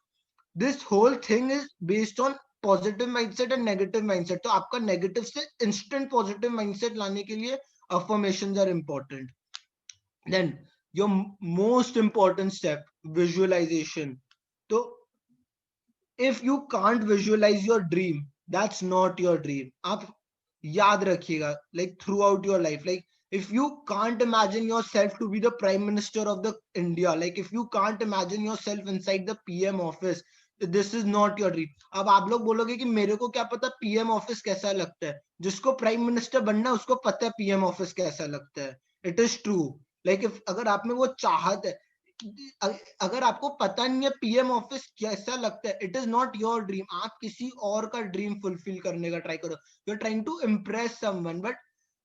this whole thing is based on positive mindset and negative mindset. तो आपका नेगेटिव से इंस्टेंट पॉजिटिव माइंडसेट लाने के लिए affirmations are important. Then your most important step, visualisation. तो if you can't visualise your dream, that's not your dream. आप याद रखिएगा, like throughout your life, like if you can't imagine yourself to be the prime minister of the India, like if you can't imagine yourself inside the PM office, this is not your dream. अब आप लोग बोलोगे कि मेरे को क्या पता PM office कैसा लगता है. जिसको प्राइम मिनिस्टर बनना है उसको पता है पीएम ऑफिस कैसा लगता है. It is true. Like if अगर आप में वो चाहत है, अगर आपको पता नहीं है पीएम ऑफिस कैसा लगता है, it is not your dream. आप किसी और का ड्रीम फुलफिल करने का ट्राई करो. You are trying to impress someone, but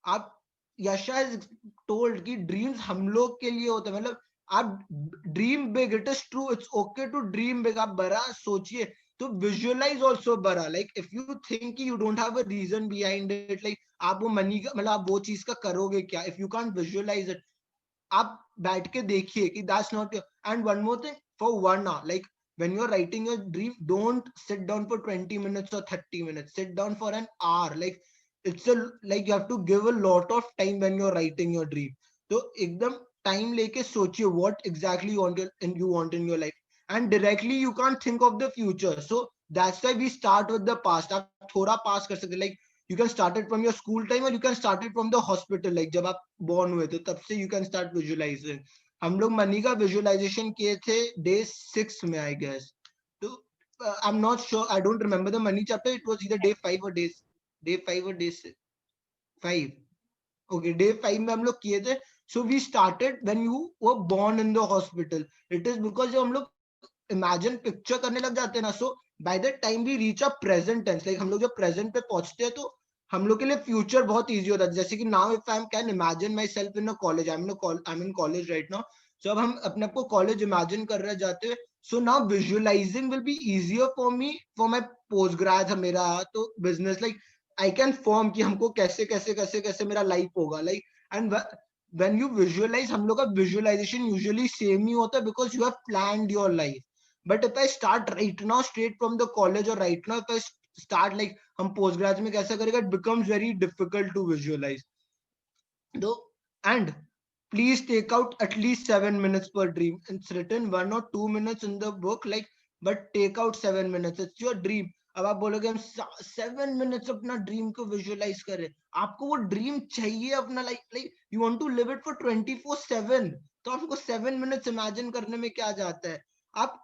आप, यशा इज टोल्ड कि ड्रीम्स हम लोग के लिए होते हैं. मतलब आप dream big, it is true, it's okay to dream big. आप बड़ा सोचिए, तो विजुअलाइज ऑल्सो बड़ा. Like if you think you don't have a reason behind it, like आप वो मनी का, मतलब आप वो चीज का करोगे क्या, if you can't visualise it. आप बैठ के देखिए कि that's not your. And one more thing, for 1 hour, like when you're writing your dream, don't sit down for 20 minutes or 30 minutes, sit down for an hour. Like it's a, like you have to give a lot of time when you're writing your dream. तो एकदम time लेके सोचिए what exactly you want in your life, and directly you can't think of the future. So that's why we start with the past. आप थोड़ा पास कर सकते, like you can start it from your school time or you can start it from the hospital. like जब आप born हुए थे तब से you can start visualizing. हम लोग मनी का विजुअलाइजेशन किए थे डे 6 में, आई गेस. तो I am not sure, I don't remember the money chapter. It was either day 5 और डे 5 और डे 5. ओके, डे 5 में हम लोग किए थे. So we started when you were born in the hospital. It is because जब हम लोग इमेजिन पिक्चर करने लग जाते हैं ना, so by the time we reach a present tense, like हम लोग जब प्रेजेंट पे पहुंचते हैं तो हम लोग के लिए फ्यूचर बहुत इजी होता है. जैसे कि now if I can imagine myself in a college, I am in college right now. So अब हम अपने आप को कॉलेज इमेजिन कर रहे जाते हैं. So now visualising will be easier for me for my post grade है मेरा तो business. Like I can form कि हमको कैसे कैसे कैसे कैसे मेरा लाइफ होगा. Like and when you visualize, हम लोग का visualization usually same ही होता है because you have planned your life. But if I start right now straight from the college, or right now if I start like हम post grad में कैसा करेगा, it becomes very difficult to visualize. So, and please take out at least 7 minutes per dream. It's written 1 or 2 minutes in the book, like, but take out 7 minutes. It's your dream. अब आप बोलोगे हम 7 minutes अपना dream को visualise करें, आपको वो dream चाहिए अपना, like you want to live it for 24/7, तो आपको 7 minutes इमेजिन करने में क्या जाता है. आप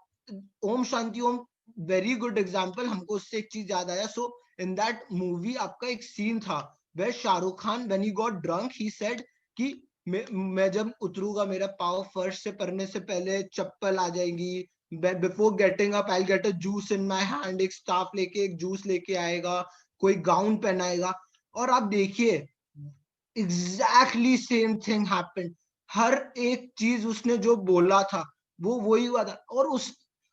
Om Shanti Om, very good example, हमको उससे एक चीज याद आया. सो इन दैट मूवी आपका एक सीन था where Shahrukh Khan when he got drunk he said कि मैं जब उतरूंगा मेरा पाँव फर्श से पड़ने से पहले चप्पल आ जाएगी, before getting up I get a juice in my hand, एक स्टाफ लेके एक जूस लेके आएगा, कोई गाउन पहनाएगा. और आप देखिए एग्जैक्टली सेम थिंग हैपेंड. हर एक चीज उसने जो बोला था वो वही हुआ था. और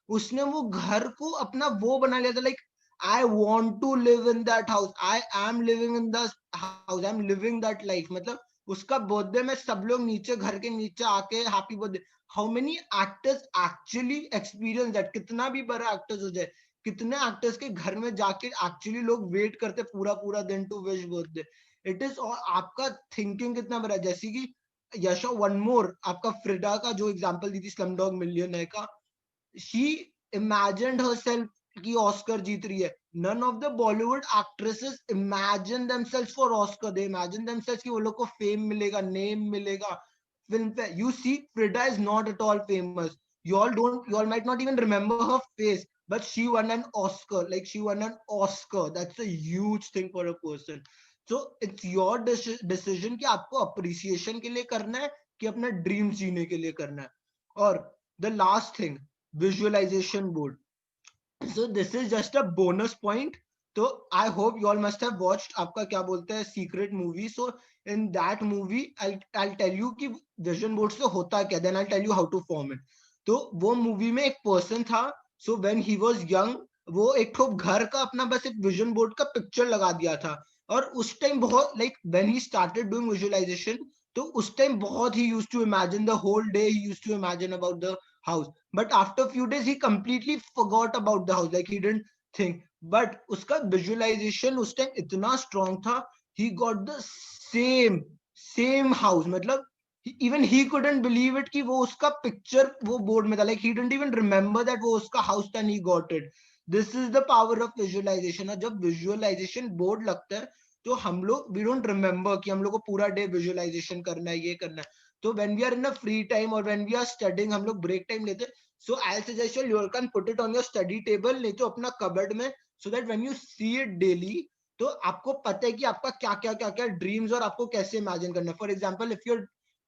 उसने वो घर को अपना वो बना लिया था, like I want to live in that house. I am living in the house. I am living that life. मतलब उसका बर्थडे में सब लोग नीचे घर के नीचे आके happy birthday. How many actors actually experience that? कितना भी बड़ा एक्टर्स हो जाए, कितने एक्टर्स के घर में जाके एक्चुअली लोग वेट करते पूरा पूरा दिन to wish birthday. It is, और आपका थिंकिंग कितना बड़ा है. जैसे कि यशो, वन मोर, आपका फ्रिडा का जो एग्जांपल दी थी स्लम डॉग मिलियनेयर का, she imagined herself कि ऑस्कर जीत रही है. None of the Bollywood actresses imagine themselves for Oscar. They imagine themselves कि वो लोग को फेम मिलेगा, नेम मिलेगा फिल्म पे. You see, Frida is not at all famous. You all might not even remember her face, but she won an Oscar. Like, she won an Oscar. That's a huge thing for a person. So it's your decision कि आपको appreciation के लिए करना है कि अपना dreams जीने के लिए करना है. और the last thing, visualization board. So this is just a bonus point. So I hope you all must have watched आपका क्या बोलते हैं secret movie. So in that movie I'll tell you कि vision board से होता क्या, then I'll tell you how to form it. तो वो movie में एक person था. So when he was young, वो एक ठो घर का अपना बस एक vision board का picture लगा दिया था. और उस टाइम बहुत, like when he started doing visualization, तो उस टाइम बहुत ही used to imagine the whole day. He used to imagine about the house, but after a few days he completely forgot about the house, like he didn't think. But uska visualization उस time इतना strong था, he got the same house. मतलब even he couldn't believe it कि वो उसका picture वो board में था, like he didn't even remember that वो उसका house था and he got it. This is the power of visualization. और जब visualization board लगता है तो हम लोग we don't remember कि हम लोग को पूरा day visualization करना है, ये करना है. So when we are in a free time or when we are studying, हम लोग break time लेते हैं. So I'll suggest you all can put it on your study table, नहीं तो अपना cupboard में, so that when you see it daily, तो आपको पता है कि आपका क्या क्या dreams और आपको कैसे imagine करना है. For example, if your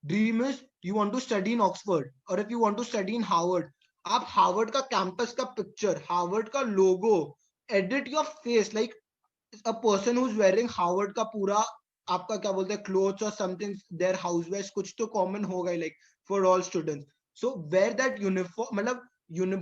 dream is you want to study in Oxford or if you want to study in Harvard, आप Harvard का campus का picture, Harvard का logo, edit your face like a person who's wearing Harvard का पूरा आपका क्या बोलते हैं clothes or something, their housewares कुछ तो common होगा ही, like for all students. So wear that uniform, मतलब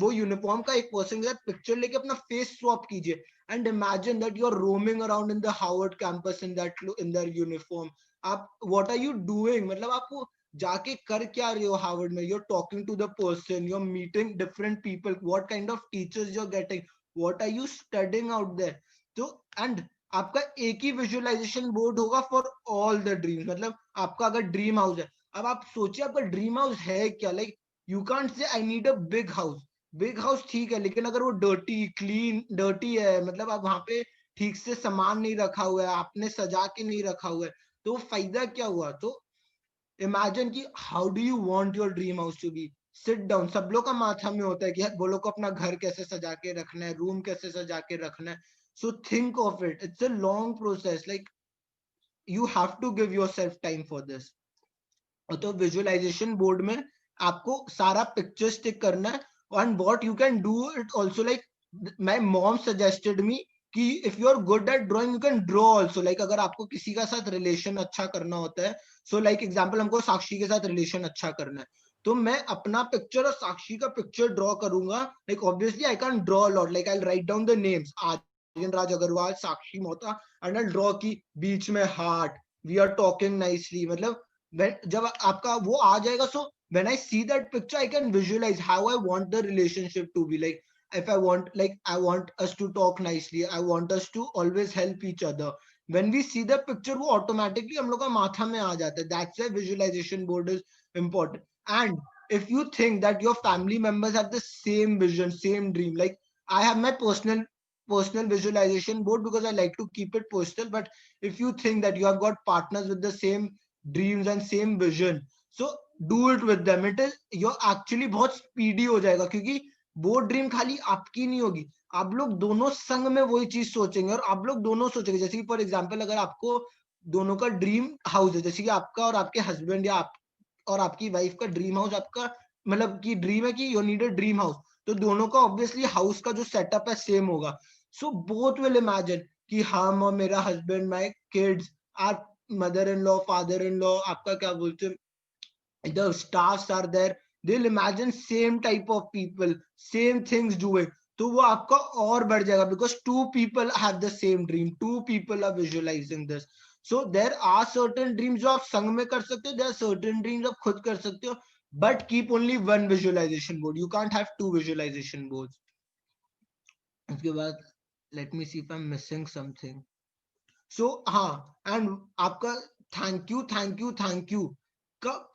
वो uniform का एक person के साथ picture लेके अपना face swap कीजिए and imagine that you're roaming around in the Harvard campus in their uniform. आप what are you doing, मतलब आपको जाके कर क्या रहे हो Harvard में? You're talking to the person, you're meeting different people, what kind of teachers you're getting, what are you studying out there. तो एंड आपका एक ही विजुअलाइजेशन बोर्ड होगा फॉर ऑल द ड्रीम्स. मतलब आपका अगर ड्रीम हाउस है, अब आप सोचिए आपका ड्रीम हाउस है क्या. Like you can't say I need a big house. Big house ठीक है, लेकिन अगर वो डर्टी है, मतलब आप वहां पे ठीक से सामान नहीं रखा हुआ है, आपने सजा के नहीं रखा हुआ है, तो फायदा क्या हुआ. तो इमेजिन कि how do you want your dream house to be. Sit down, सब लोग का माथा में होता है कि वो लोग को अपना घर कैसे सजा के रखना है, रूम कैसे सजा के रखना है. So think of it. It's a long process. Like you have to give yourself time for this. तो visualization board में आपको सारा picture stick करना है. And what you can do it also, like my mom suggested me कि if you are good at drawing you can draw also. Like अगर आपको किसी का साथ relation अच्छा करना होता है, so like example हमको साक्षी के साथ relation अच्छा करना है, तो मैं अपना पिक्चर और साक्षी का पिक्चर ड्रॉ करूंगा. Like obviously I can draw lot, like I write down the names Aryan Raj Agarwal, Sakshi Mohta, and I draw की बीच में heart, we are talking nicely. मतलब जब आपका वो आ जाएगा, so when I see that picture I can visualise how I want the relationship to be. Like if I want, like I want us to talk nicely, I want us to always help each other, when we see the picture वो automatically हम लोग का माथा में आ जाता है. That's why visualization board is important. And if you think that your family members have the same vision, same dream, like I have my personal visualization board because I like to keep it personal. But if you think that you have got partners with the same dreams and same vision, so do it with them. It is you're actually बहुत speedy हो जाएगा, क्योंकि वो dream खाली आपकी नहीं होगी, आप लोग दोनों संग में वही चीज सोचेंगे और आप लोग दोनों सोचेंगे. जैसे कि फॉर एग्जांपल अगर आपको दोनों का ड्रीम हाउस है, जैसे कि आपका और आपके हस्बैंड या आप और आपकी वाइफ का ड्रीम हाउस, आपका मतलब कि ड्रीम है कि you need a dream house, तो दोनों का ऑब्वियसली हाउस का जो सेटअप है सेम होगा. सो बोथ विल इमेजिन कि हम और मेरा husband, my kids, our mother in law, father in law, आपका क्या बोलते हैं, the staffs are there, they'll imagine same type of people, same things doing. तो वो आपका और बढ़ जाएगा, because two people have the same dream, two people are visualizing this. So there are certain dreams जो आप संग में कर सकते हो, there are certain dreams आप खुद कर सकते हो, but keep only one visualization board. You can't have two visualization boards. उसके बाद let me see if I'm missing something. So हाँ, and आपका thank you का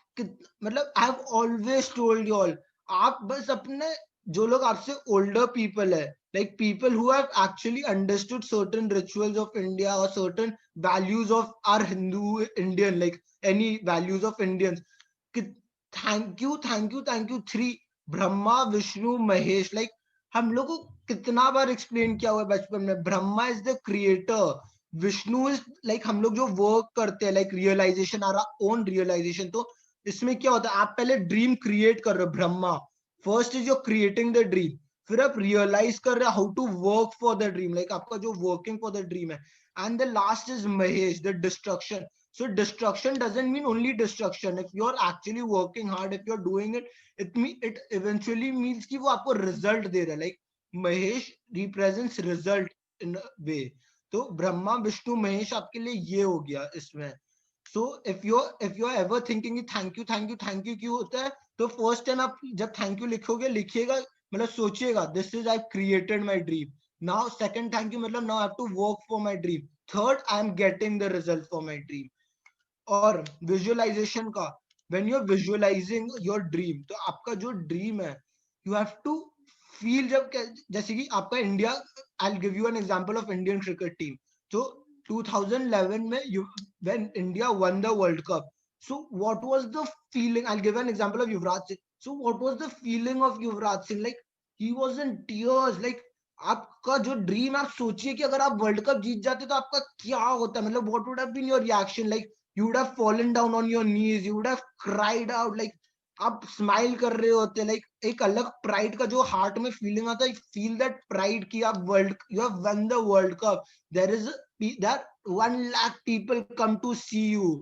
मतलब I have always told you all, आप बस अपने जो लोग आपसे ओल्डर पीपल है, like people who have actually understood certain rituals of India or certain values of our Hindu Indian, like any values of Indians, thank you 3 Brahma Vishnu Mahesh. like हम लोग को कितना बार एक्सप्लेन किया हुआ है बचपन में, Brahma is the creator, Vishnu is like हम लोग जो वर्क करते हैं, like realisation, our own realisation. तो इसमें क्या होता है, आप पहले ड्रीम क्रिएट कर रहे हो, Brahma first is your creating the dream, फिर आप रियलाइज कर रहे हो how to work for the dream, like आपका जो वर्किंग फॉर द ड्रीम है. And the last is Mahesh, the destruction. So destruction doesn't mean only destruction. If you're actually working hard, if you're doing it, it eventually means कि वो आपको result दे रहा है. Like Mahesh represents result in a way. तो ब्रह्मा विष्णु महेश आपके लिए ये हो गया इसमें. So if you're ever thinking thank you क्यों होता है, तो first time आप जब thank you लिखोगे, लिखिएगा मतलब सोचिएगा this is I've created my dream. Now second thank you मतलब now I have to work for my dream. Third I am getting the result for my dream. और visualisation का, when you are visualising your dream, तो आपका जो dream है you have to feel, जब जैसे कि आपका India, I will give you an example of Indian cricket team. तो 2011 में when India one the world cup, so what was the feeling, I will give an example of Yuvraj Singh. So what was the feeling of Yuvraj Singh, like he was in tears. Like आपका जो dream, आप सोचिए कि अगर आप world cup जीत जाते तो आपका क्या होता, मतलब what would have been your reaction. Like you would have fallen down on your knees, you would have cried out, like आप स्माइल कर रहे होते, like एक अलग प्राइड का जो हार्ट में फीलिंग आता है, फील दैट प्राइड कि आप world, you have won the world cup, there 1 lakh people come to see you,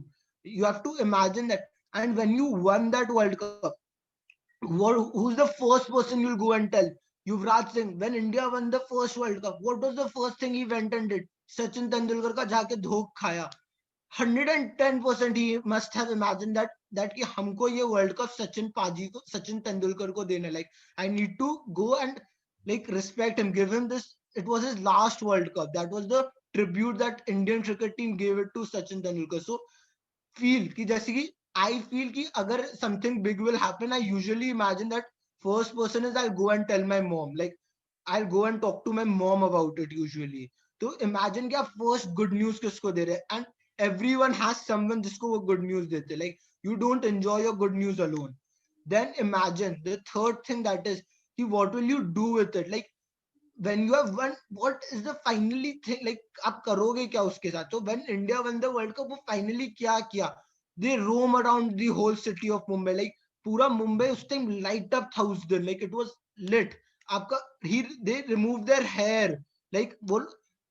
you have to imagine that. And when you won that world cup, who's the first person you'll go and tell? Yuvraj Singh. When India won the first world cup, what was the first thing he went and did? Sachin Tendulkar का जाके धोख खाया. 110% he must have imagined that कि हमको ये world cup Sachin Tendulkar को देना, like I need to go and like respect him, give him this. It was his last World Cup. That was the tribute that Indian cricket team gave it to Sachin Tendulkar. So feel कि जैसे कि I feel कि अगर something big will happen, I usually imagine that first person is I'll go and tell my mom, like I'll go and talk to my mom about it usually. तो imagine कि आप first good news किसको दे रहे हैं, and everyone has someone जिसको वो good news देते, like you don't enjoy your good news alone. Then imagine the third thing, that is कि what will you do with it, like when you have won, what is the finally thing, like आप करोगे क्या उसके साथ. So when India won the World Cup, वो finally क्या किया, they roam around the whole city of Mumbai, like पूरा मुंबई उस टाइम light up था उस दिन, like it was lit. आपका they removed their hair, like वो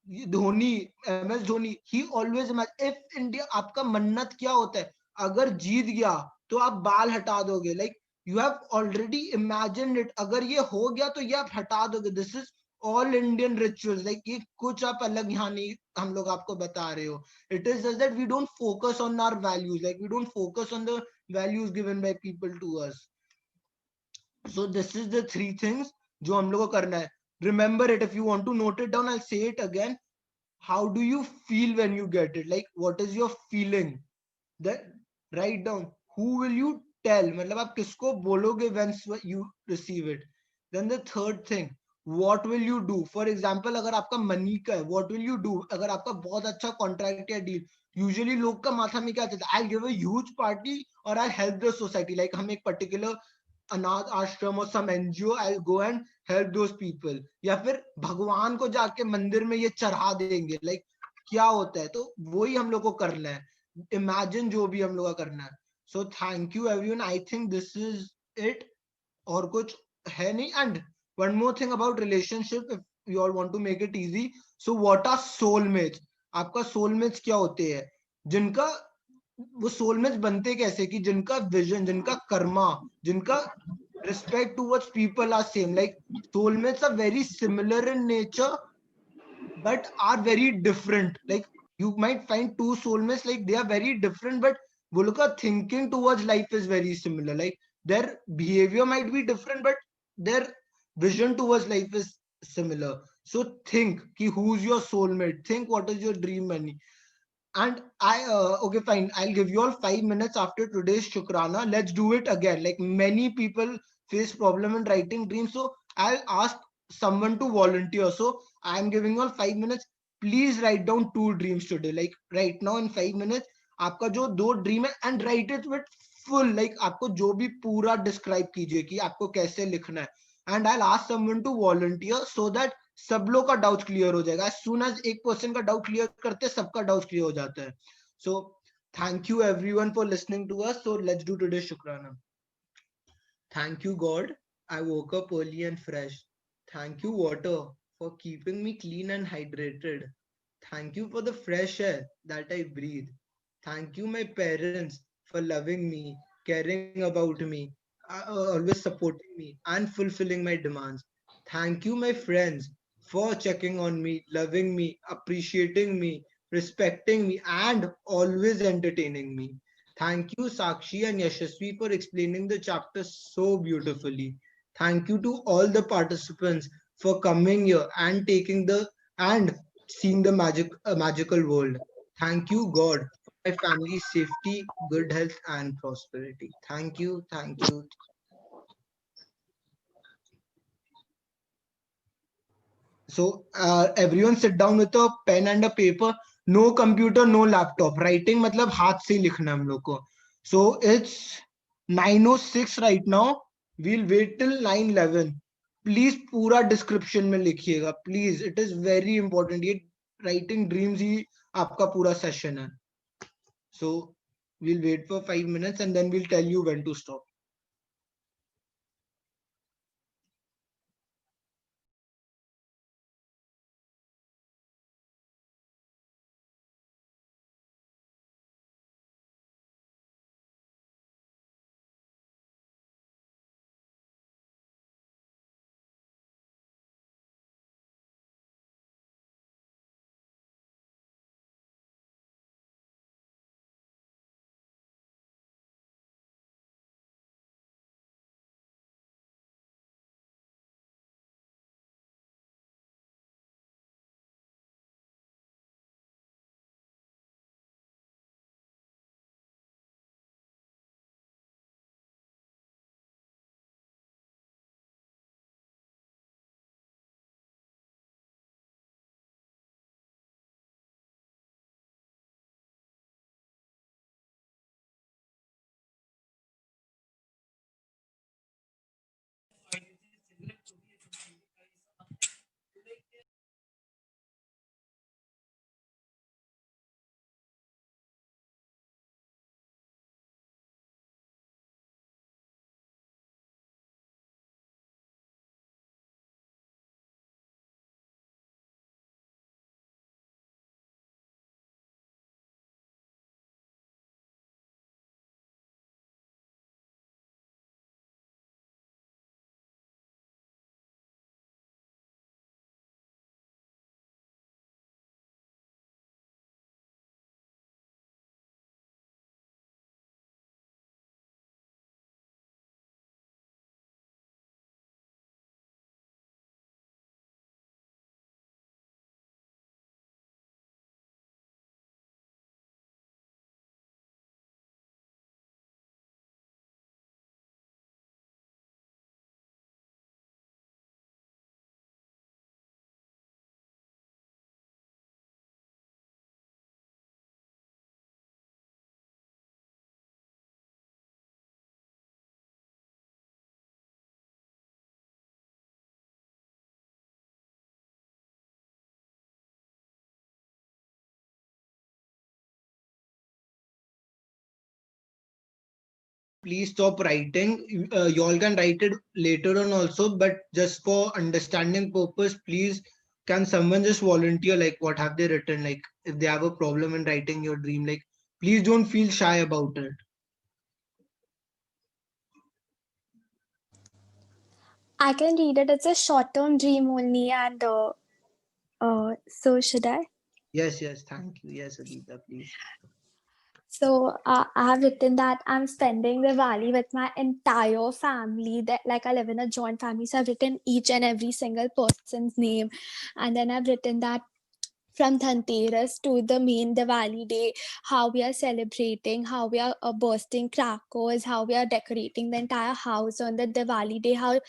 Dhoni, MS Dhoni, he always imagine if India, आपका मन्नत क्या होता है, अगर जीत गया तो आप बाल हटा दोगे, like you have already imagined it, अगर ये हो गया तो ये आप हटा दोगे. This is all Indian rituals, like ये कुछ आप अलग यहाँ नहीं हम लोग आपको बता रहे हो. It is just that we don't focus on our values, like we don't focus on the values given by people to us. So this is the 3 things जो हम लोग को करना है. Remember it. If you want to note it down, I'll say it again. how do you feel when you get it? Like, what is your feeling? Then write down, who will you tell? मतलब आप किसको बोलोगे when you receive it? Then the third thing, what will you do? For example, अगर आपका money का है, what will you do? अगर आपका बहुत अच्छा कॉन्ट्रैक्ट या डील, यूजुअली लोग का माथा में क्या चलता है, I'll give a huge party और I'll help the society. Like हम एक particular अनाथ आश्रम और some NGO, I'll go and help those people. या फिर भगवान को जाके मंदिर में ये चढ़ा देंगे. Like क्या होता है? तो वही हम लोग को करना है. Imagine जो भी हम लोग का करना है. So thank you everyone. I think this is it. और कुछ है नहीं. And one more thing about relationship, if you all want to make it easy. So what are soulmates? आपका soulmates क्या होते हैं? जिनका वो soulmates बनते कैसे कि जिनका vision, जिनका कर्मा, जिनका respect towards people are same. Like soulmates are very similar in nature, but are very different. Like you might find two soulmates, like they are very different, but वो लोग का thinking towards life is very similar. Like their behavior might be different, but their vision towards life is similar. So think ki who's your soulmate. Think what is your dream money. And okay, fine. I'll give you all 5 minutes after today's Shukrana. Let's do it again. Like many people face problem in writing dreams. So I'll ask someone to volunteer. So I'm giving you all 5 minutes. Please write down 2 dreams today. Like right now in 5 minutes, आपका जो 2 dream है, and write it with full. Like आपको जो भी पूरा describe कीजिए कि आपको कैसे लिखना है. And I'll ask someone to volunteer so that सब लोग का डाउट क्लियर हो जाएगा. एज सून एज एक पर्सन का डाउट क्लियर करते हैं, सबका डाउट क्लियर हो जाता है. So thank you everyone for listening to us. So let's do today शुक्राना. Thank you God, I woke up early and fresh. Thank you water for keeping me clean and hydrated. Thank you for the fresh air that I breathe. Thank you my parents for loving me, caring about me, always supporting me and fulfilling my demands. Thank you my friends for checking on me, loving me, appreciating me, respecting me, and always entertaining me. Thank you, Sakshi and Yashasvi, for explaining the chapter so beautifully. Thank you to all the participants for coming here and taking the and seeing the magical world. Thank you, God, for my family's safety, good health, and prosperity. Thank you, thank you. So everyone sit down with a pen and a paper. No computer, no laptop. Writing मतलब हाथ से लिखना हम लोग को. So it's 9:06 right now. We'll wait till 9:11. Please पूरा description में लिखिएगा. Please, it is very important. ये writing dreams ही आपका पूरा session है. So we'll wait for 5 minutes and then we'll tell you when to stop. please stop writing. Y'all can write it later on also, but just for understanding purpose, please, can someone just volunteer like what have they written? Like if they have a problem in writing your dream, like please don't feel shy about it. I can read it. It's a short-term dream only, and so should I? Yes, thank you. Yes, Adita, please. So I have written that I'm spending Diwali with my entire family. That like I live in a joint family, so I've written each and every single person's name, and then I've written that from Dhanteras to the main Diwali day, how we are celebrating, how we are bursting crackers, how we are decorating the entire house on the Diwali day, how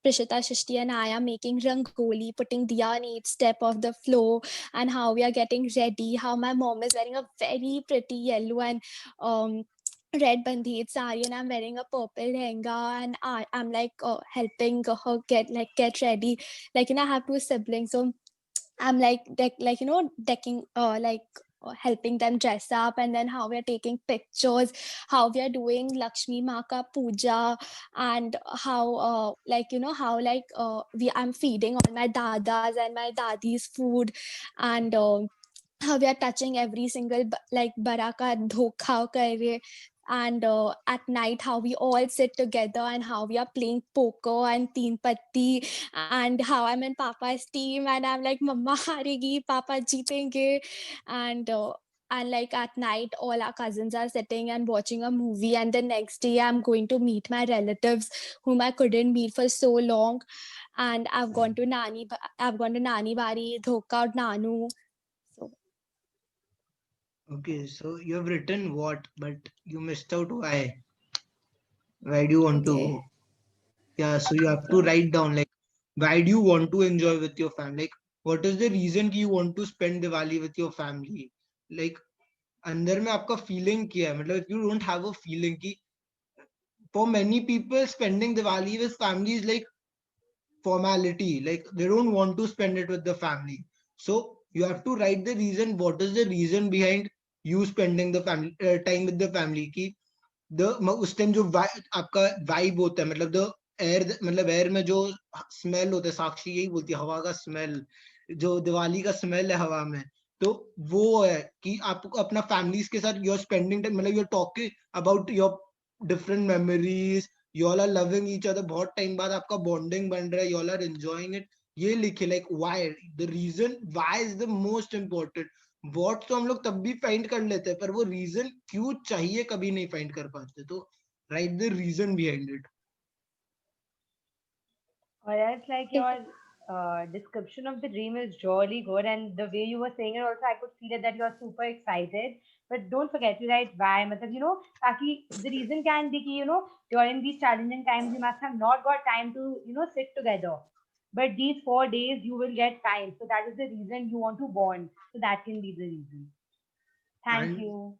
Prishita, Shishti and I are making rangoli, putting diya on each step of the floor, and how we are getting ready, how my mom is wearing a very pretty yellow and red bandhid sari, and I'm wearing a purple lehenga, and I'm like helping her get ready. Like, I have two siblings, so I'm like decking helping them dress up, and then how we are taking pictures, how we are doing Lakshmi Ma ka puja, and how I'm feeding all my dadas and my dadis food, and how we are touching every single baraka dhokha kar rahe, and at night how we all sit together and how we are playing poker and teen patti, and how I'm in papa's team and I'm like mama haregi, papa jeetenge, and like at night all our cousins are sitting and watching a movie, and the next day I'm going to meet my relatives whom I couldn't meet for so long, and I've gone to nani bari, dhoka or nanu. So Okay, so you have written what, but you missed out why. Why do you want to okay. go? Yeah, so you have to write down like why do you want to enjoy with your family? Like what is the reason you want to spend Diwali with your family? Like अंदर में आपका feeling क्या है? मतलब if you don't have a feeling कि for many people spending Diwali with family is like formality, like they don't want to spend it with the family. So you have to write the reason. What is the reason behind you spending the family time with the family? कि उस time जो आपका vibe होता है, मतलब the air, मतलब air में जो स्मेल होता है, साक्षी यही बोलती है हवा का स्मेल, जो दिवाली का स्मेल है हवा में, तो वो है कि आपको अपना फैमिलीज के साथ यू आर स्पेंडिंग टाइम, मतलब you are talking about your different memories, you all are loving each other, बहुत टाइम बाद आपका बॉन्डिंग बन रहा है, you all are enjoying it, ये लिखे like why, the reason why is the most important. What तो हम लोग तब भी फाइंड कर लेते हैं, पर वो रीजन क्यों चाहिए कभी नहीं फाइंड कर पाते, तो write the reason behind it. Or else, like your description of the dream is really good, and the way you were saying it, also I could feel it that you are super excited. But don't forget to write why. Matlab, ताकि the reason can be कि during these challenging times you must have not got time to sit together. But these 4 days you will get time, so that is the reason you want to bond. So that can be the reason. Thank And you.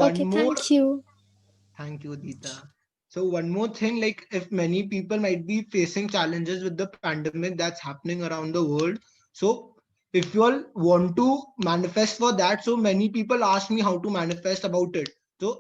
one Okay, more, thank you. thank you, Deeta. So one more thing, like if many people might be facing challenges with the pandemic that's happening around the world, so if you all want to manifest for that, so many people ask me how to manifest about it. So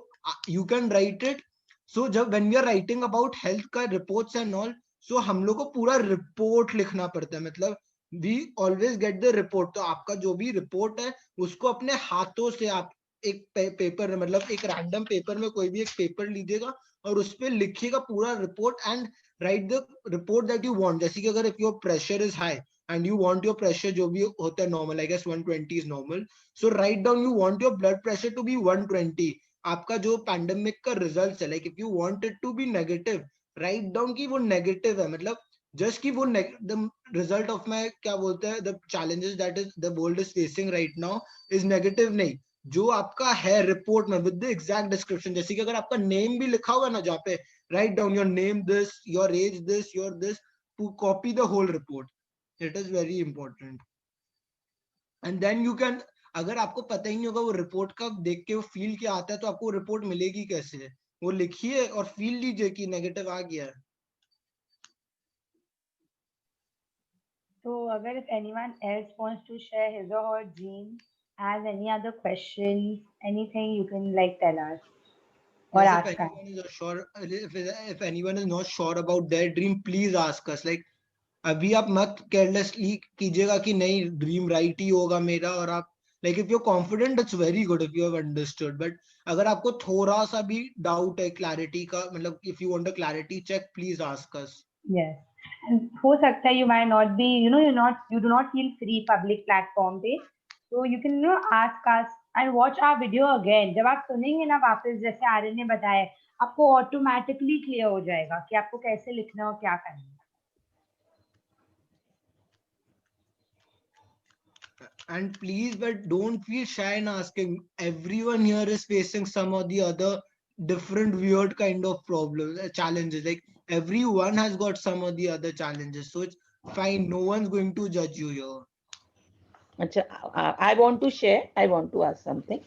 you can write it. So जब when we are writing about health का reports and all, so हम लोग को पूरा report लिखना पड़ता है, मतलब we always get the report. तो आपका जो भी report है उसको अपने हाथों से आप एक पेपर, मतलब एक रैंडम पेपर में कोई भी एक पेपर लीजिएगा और उस पे लिखिएगा पूरा report and write the report that you want. जैसे कि अगर if your pressure is high and you want your pressure जो भी होता है normal, I guess 120 is normal, so write down you want your blood pressure to be 120। आपका जो pandemic का रिजल्ट है, like if you want it to be negative, write down कि वो नेगेटिव है, मतलब जस्ट कि वो द रिजल्ट ऑफ माय क्या बोलते हैं the challenges that is the world is facing right now is negative नहीं, जो आपका है रिपोर्ट में विद द एग्जैक्ट डिस्क्रिप्शन। जैसे कि अगर आपका नेम भी लिखा हुआ है ना, जहाँ पे write down your name this, your age this, your this, to copy the whole report, it is very important. And then you can, अगर आपको पता ही नहीं होगा वो रिपोर्ट का देख के वो फील क्या आता है, तो आपको रिपोर्ट मिलेगी कैसे? वो लिखिए और फील लीजिए कि नेगेटिव आ गया है। So, agar if anyone else wants to share his or her dream, has any other questions, anything you can tell us. or Yes, if ask us. anyone is sure, if anyone is not sure about their dream, please ask us. Like अभी आप मत carelessly कीजिएगा कि नहीं dream right ही होगा मेरा, और आप like if you confident it's very good if you have understood, but अगर आपको थोड़ा सा भी डाउट है क्लैरिटी का, मतलब if you want a clarity check, please ask us. Yes. And हो सकता है you might not be, you do not feel free public platform पे, so you can ask us and watch our video again. जब आप सुनेंगे ना वापस, जैसे आर्यन ने बताया, आपको ऑटोमेटिकली क्लियर हो जाएगा कि आपको कैसे लिखना और क्या करना है. And please, but don't feel shy in asking. Everyone here is facing some or the other different weird kind of problems, challenges. Like everyone has got some or the other challenges, so it's fine. No one's going to judge you here. Acha, I want to share. I want to ask something.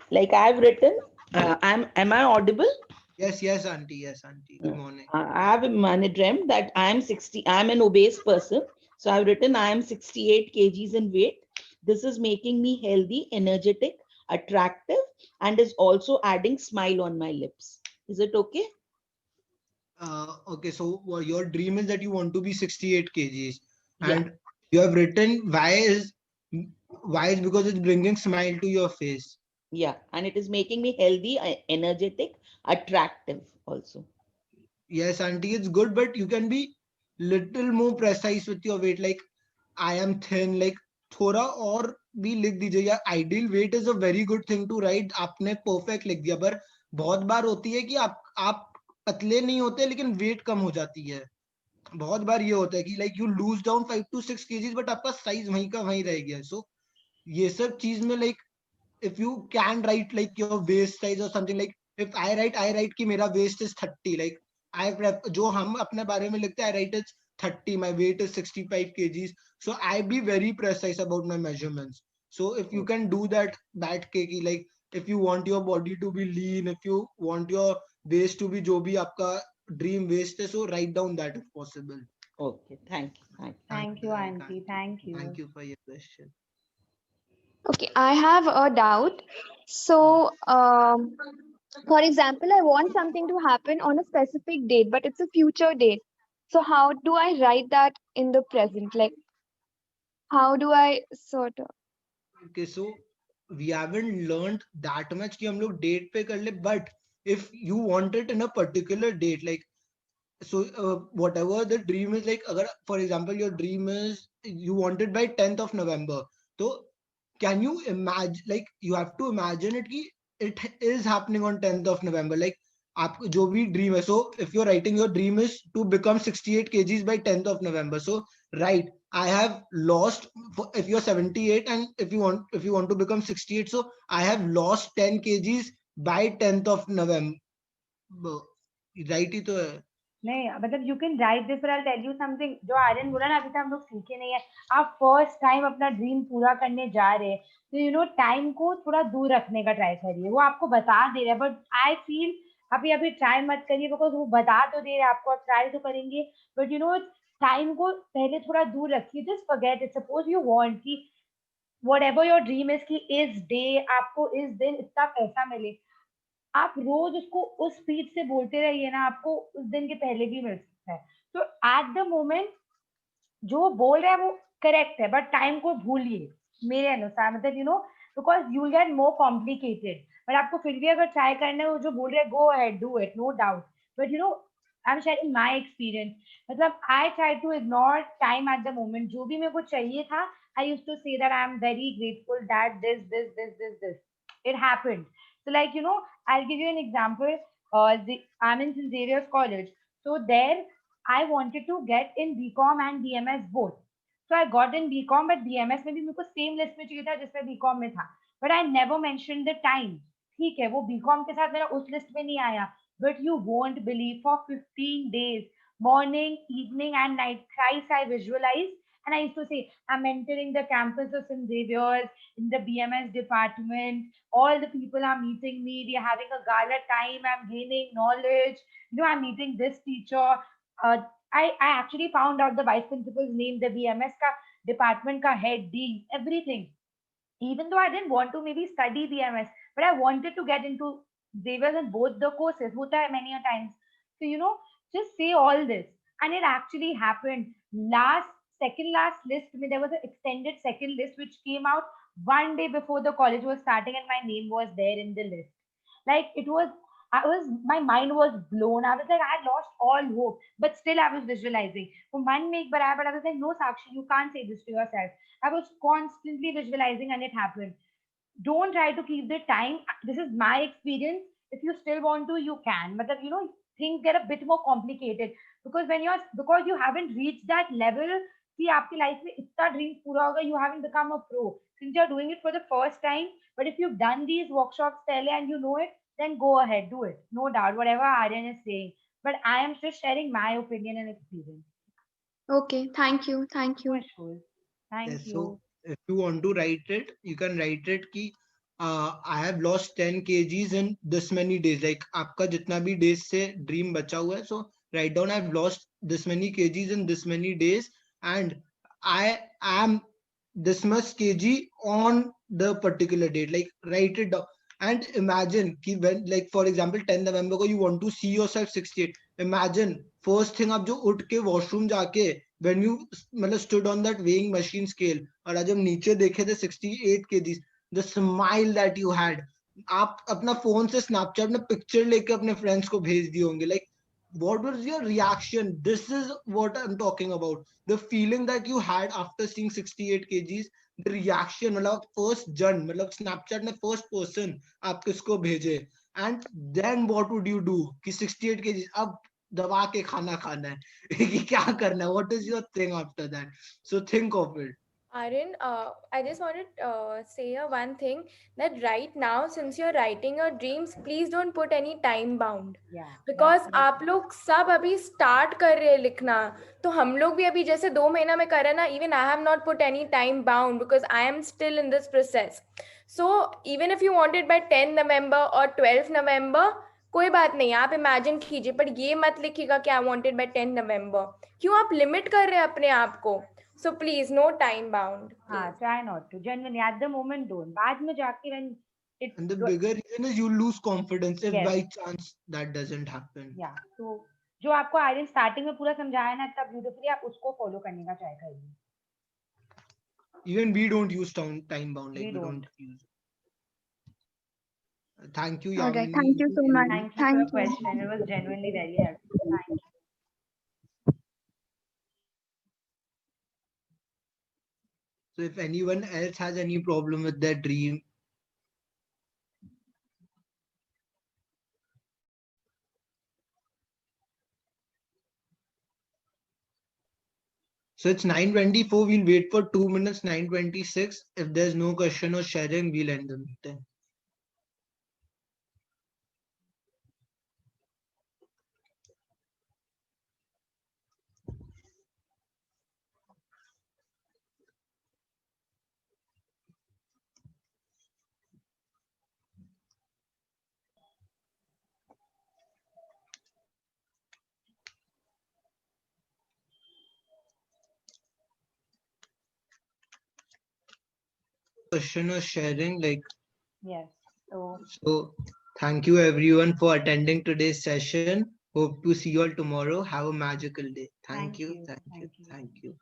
Like I've written, am I audible? Yes, auntie. Yes, auntie. Good morning. I have dreamt that I'm 60. I'm an obese person. So I've written I am 68 kgs in weight. This is making me healthy, energetic, attractive, and is also adding smile on my lips. Is it okay? Okay, so your dream is that you want to be 68 kgs, Yeah. and you have written why is because it's bringing smile to your face. Yeah, and it is making me healthy, energetic, attractive also. Yes, auntie, it's good, but you can be little more precise with your weight. Like I am thin, like थोड़ा और भी लिख दीजिए. या ideal weight is a very good thing to write. आपने perfect लिख दिया, पर बहुत बार होती है कि आप पतले नहीं होते लेकिन वेट कम हो जाती है. बहुत बार ये होता है कि like you lose down 5 to 6 kgs but आपका साइज वहीं का वहीं रह गया. सो ये सब चीज में like if you can write like your waist size or something, like if I write कि मेरा waist is 30, like जो हम अपने बारे में लिखते हैं, I write it's 30, my weight is 65 kgs, so I be very precise about my measurements. So if you can do that keki, like if you want your body to be lean, if you want your waist to be जो भी आपका dream waist है, so write down that if possible. Okay, thank you. Thank you, auntie. Thank you. Thank you for your question. Okay, I have a doubt. So, for example, I want something to happen on a specific date, but it's a future date. So, how do I write that in the present? Like, how do I sort of? Okay, so we haven't learned that much कि हम लोग date पे कर ले, but if you want it in a particular date, like so whatever the dream is, like अगर for example your dream is you want it by 10th of November, so can you imagine, like you have to imagine it कि it is happening on 10th of November, like आप जो भी dream है, so if you're writing your dream is to become 68 kgs by 10th of November, so right, I have lost, if you're 78 and if you want to become 68, so I have lost 10 kgs by 10th of November. right ही तो है. नहीं मतलब you can write this, पर I tell you something. जो आर्यन बोला ना, अभी तक हम लोग सीखे नहीं है. आप फर्स्ट टाइम अपना ड्रीम पूरा करने जा रहे हैं, तो टाइम को थोड़ा दूर रखने का ट्राई करिए. वो आपको बता दे रहा है, बट आई फील अभी ट्राई मत करिए, बिकॉज वो बता तो दे रहे आपको, आप ट्राई तो करेंगे, बट टाइम को पहले थोड़ा दूर रखिए. Just forget it. Suppose you want कि व्हाटएवर योर ड्रीम इज कि इस डे आपको इस दिन इतना पैसा मिले, आप रोज उसको उस स्पीड से बोलते रहिए ना, आपको उस दिन के पहले भी मिल सकता है. तो एट द मोमेंट जो बोल रहा है वो करेक्ट है, बट टाइम को भूलिए मेरे अनुसार. मतलब because you get more complicated. But आपको फिर भी अगर ट्राई करना है, वो जो बोल रहे हैं, go ahead, do it, no doubt. But I am sharing my experience. मतलब I try to ignore time at the moment. जो भी मेरे को चाहिए था, I used to say that I am very grateful that this it happened. So like I'll give you an example. I'm in St. Xavier's College. So there I wanted to get in BCom and BMS both. So I got in BCom, but BMS में भी मेरे को same list में चाहिए था जिसमें BCom में था. But I never mentioned the time. ठीक है, वो BCom के साथ मेरा उस list में नहीं आया. But you won't believe, for 15 days, morning, evening and night, thrice I visualized. And I used to say, I'm entering the campus of St. Xavier's in the BMS department. All the people are meeting me. We're having a gala time. I'm gaining knowledge. I'm meeting this teacher. I actually found out the vice principal's name, the BMS ka department ka head, dean, everything. Even though I didn't want to maybe study BMS, but I wanted to get into they were in both the courses. Hota hai many a times. So, you know, just say all this. And it actually happened. Second last list, there was an extended second list which came out one day before the college was starting, and my name was there in the list. Like my mind was blown. I was like, I had lost all hope, but still I was visualizing. But I was like, no, Sakshi, you can't say this to yourself. I was constantly visualizing, and it happened. Don't try to keep the time. This is my experience. If you still want to, you can. But you know, things get a bit more complicated because because you haven't reached that level. See, आपकी life में इतना dreams पूरा होगा, you haven't become a pro. Since you're doing it for the first time, but if you've done these workshops पहले and you know it, then go ahead, do it. No doubt, whatever Aryan is saying. But I am just sharing my opinion and experience. Okay, thank you. Thank you. Sure. Thank Yes, you. so if you want to write it, you can write it कि I have lost 10 kgs in this many days. Like आपका जितना भी days से dream बचा हुआ है, so write down I've lost this many kgs in this many days, and I am this much kg on the particular date. Like write it down and imagine कि when, like for example 10 November को you want to see yourself 68. Imagine first thing आप जो उठ के washroom जाके when you मतलब stood on that weighing machine scale और आज हम नीचे देखे थे 68 kgs, the smile that you had. आप अपना फोन से स्नैपचैट में पिक्चर लेके अपने फ्रेंड्स को भेज दिए होंगे. Like what was your reaction? This is what I'm talking about. The feeling that you had after seeing 68 kgs, the reaction. मतलब first jun, मतलब स्नैपचैट में first person आप किसको भेजे, and then what would you do कि 68 kgs अब दबा के खाना खाना है कि क्या करना है. What is your thing after that? So think of it. Aryan, I just want to say one thing, that right now, since you're writing your dreams, please don't put any time bound. Yeah. Because आप लोग सब अभी start कर रहे हैं लिखना, तो हम लोग भी अभी जैसे 2 महीना में कर रहे हैं ना, even I have not put any time bound because I am still in this process. So even if you want it by 10 November or 12 November, कोई बात नहीं, आप imagine कीजिए, पर ये मत लिखिएगा कि I want it by 10 November. क्यों आप limit कर रहे हैं अपने आप को? So please, no time bound. Try not to. Genuinely, at the moment, don't. बाद में जाके when it. And the bigger reason is you lose confidence if Yes. by chance that doesn't happen. Yeah. So जो आपको Aryan starting में पूरा समझाया ना इतना ब्यूटीफुली, आप उसको फॉलो करने का ट्राई करिए. Even we don't use time bound. Like We we don't. don't use. Thank you, All right, Yamini. thank you so much. Thank you for your question. It was genuinely very helpful. Thank you. So if anyone else has any problem with their dream, so it's 9:24. We'll wait for 2 minutes. 9:26. If there's no question or sharing, we'll end the meeting. Question or sharing, like. Yes. So thank you everyone for attending today's session. Hope to see you all tomorrow. Have a magical day. Thank you. Thank you. Thank you.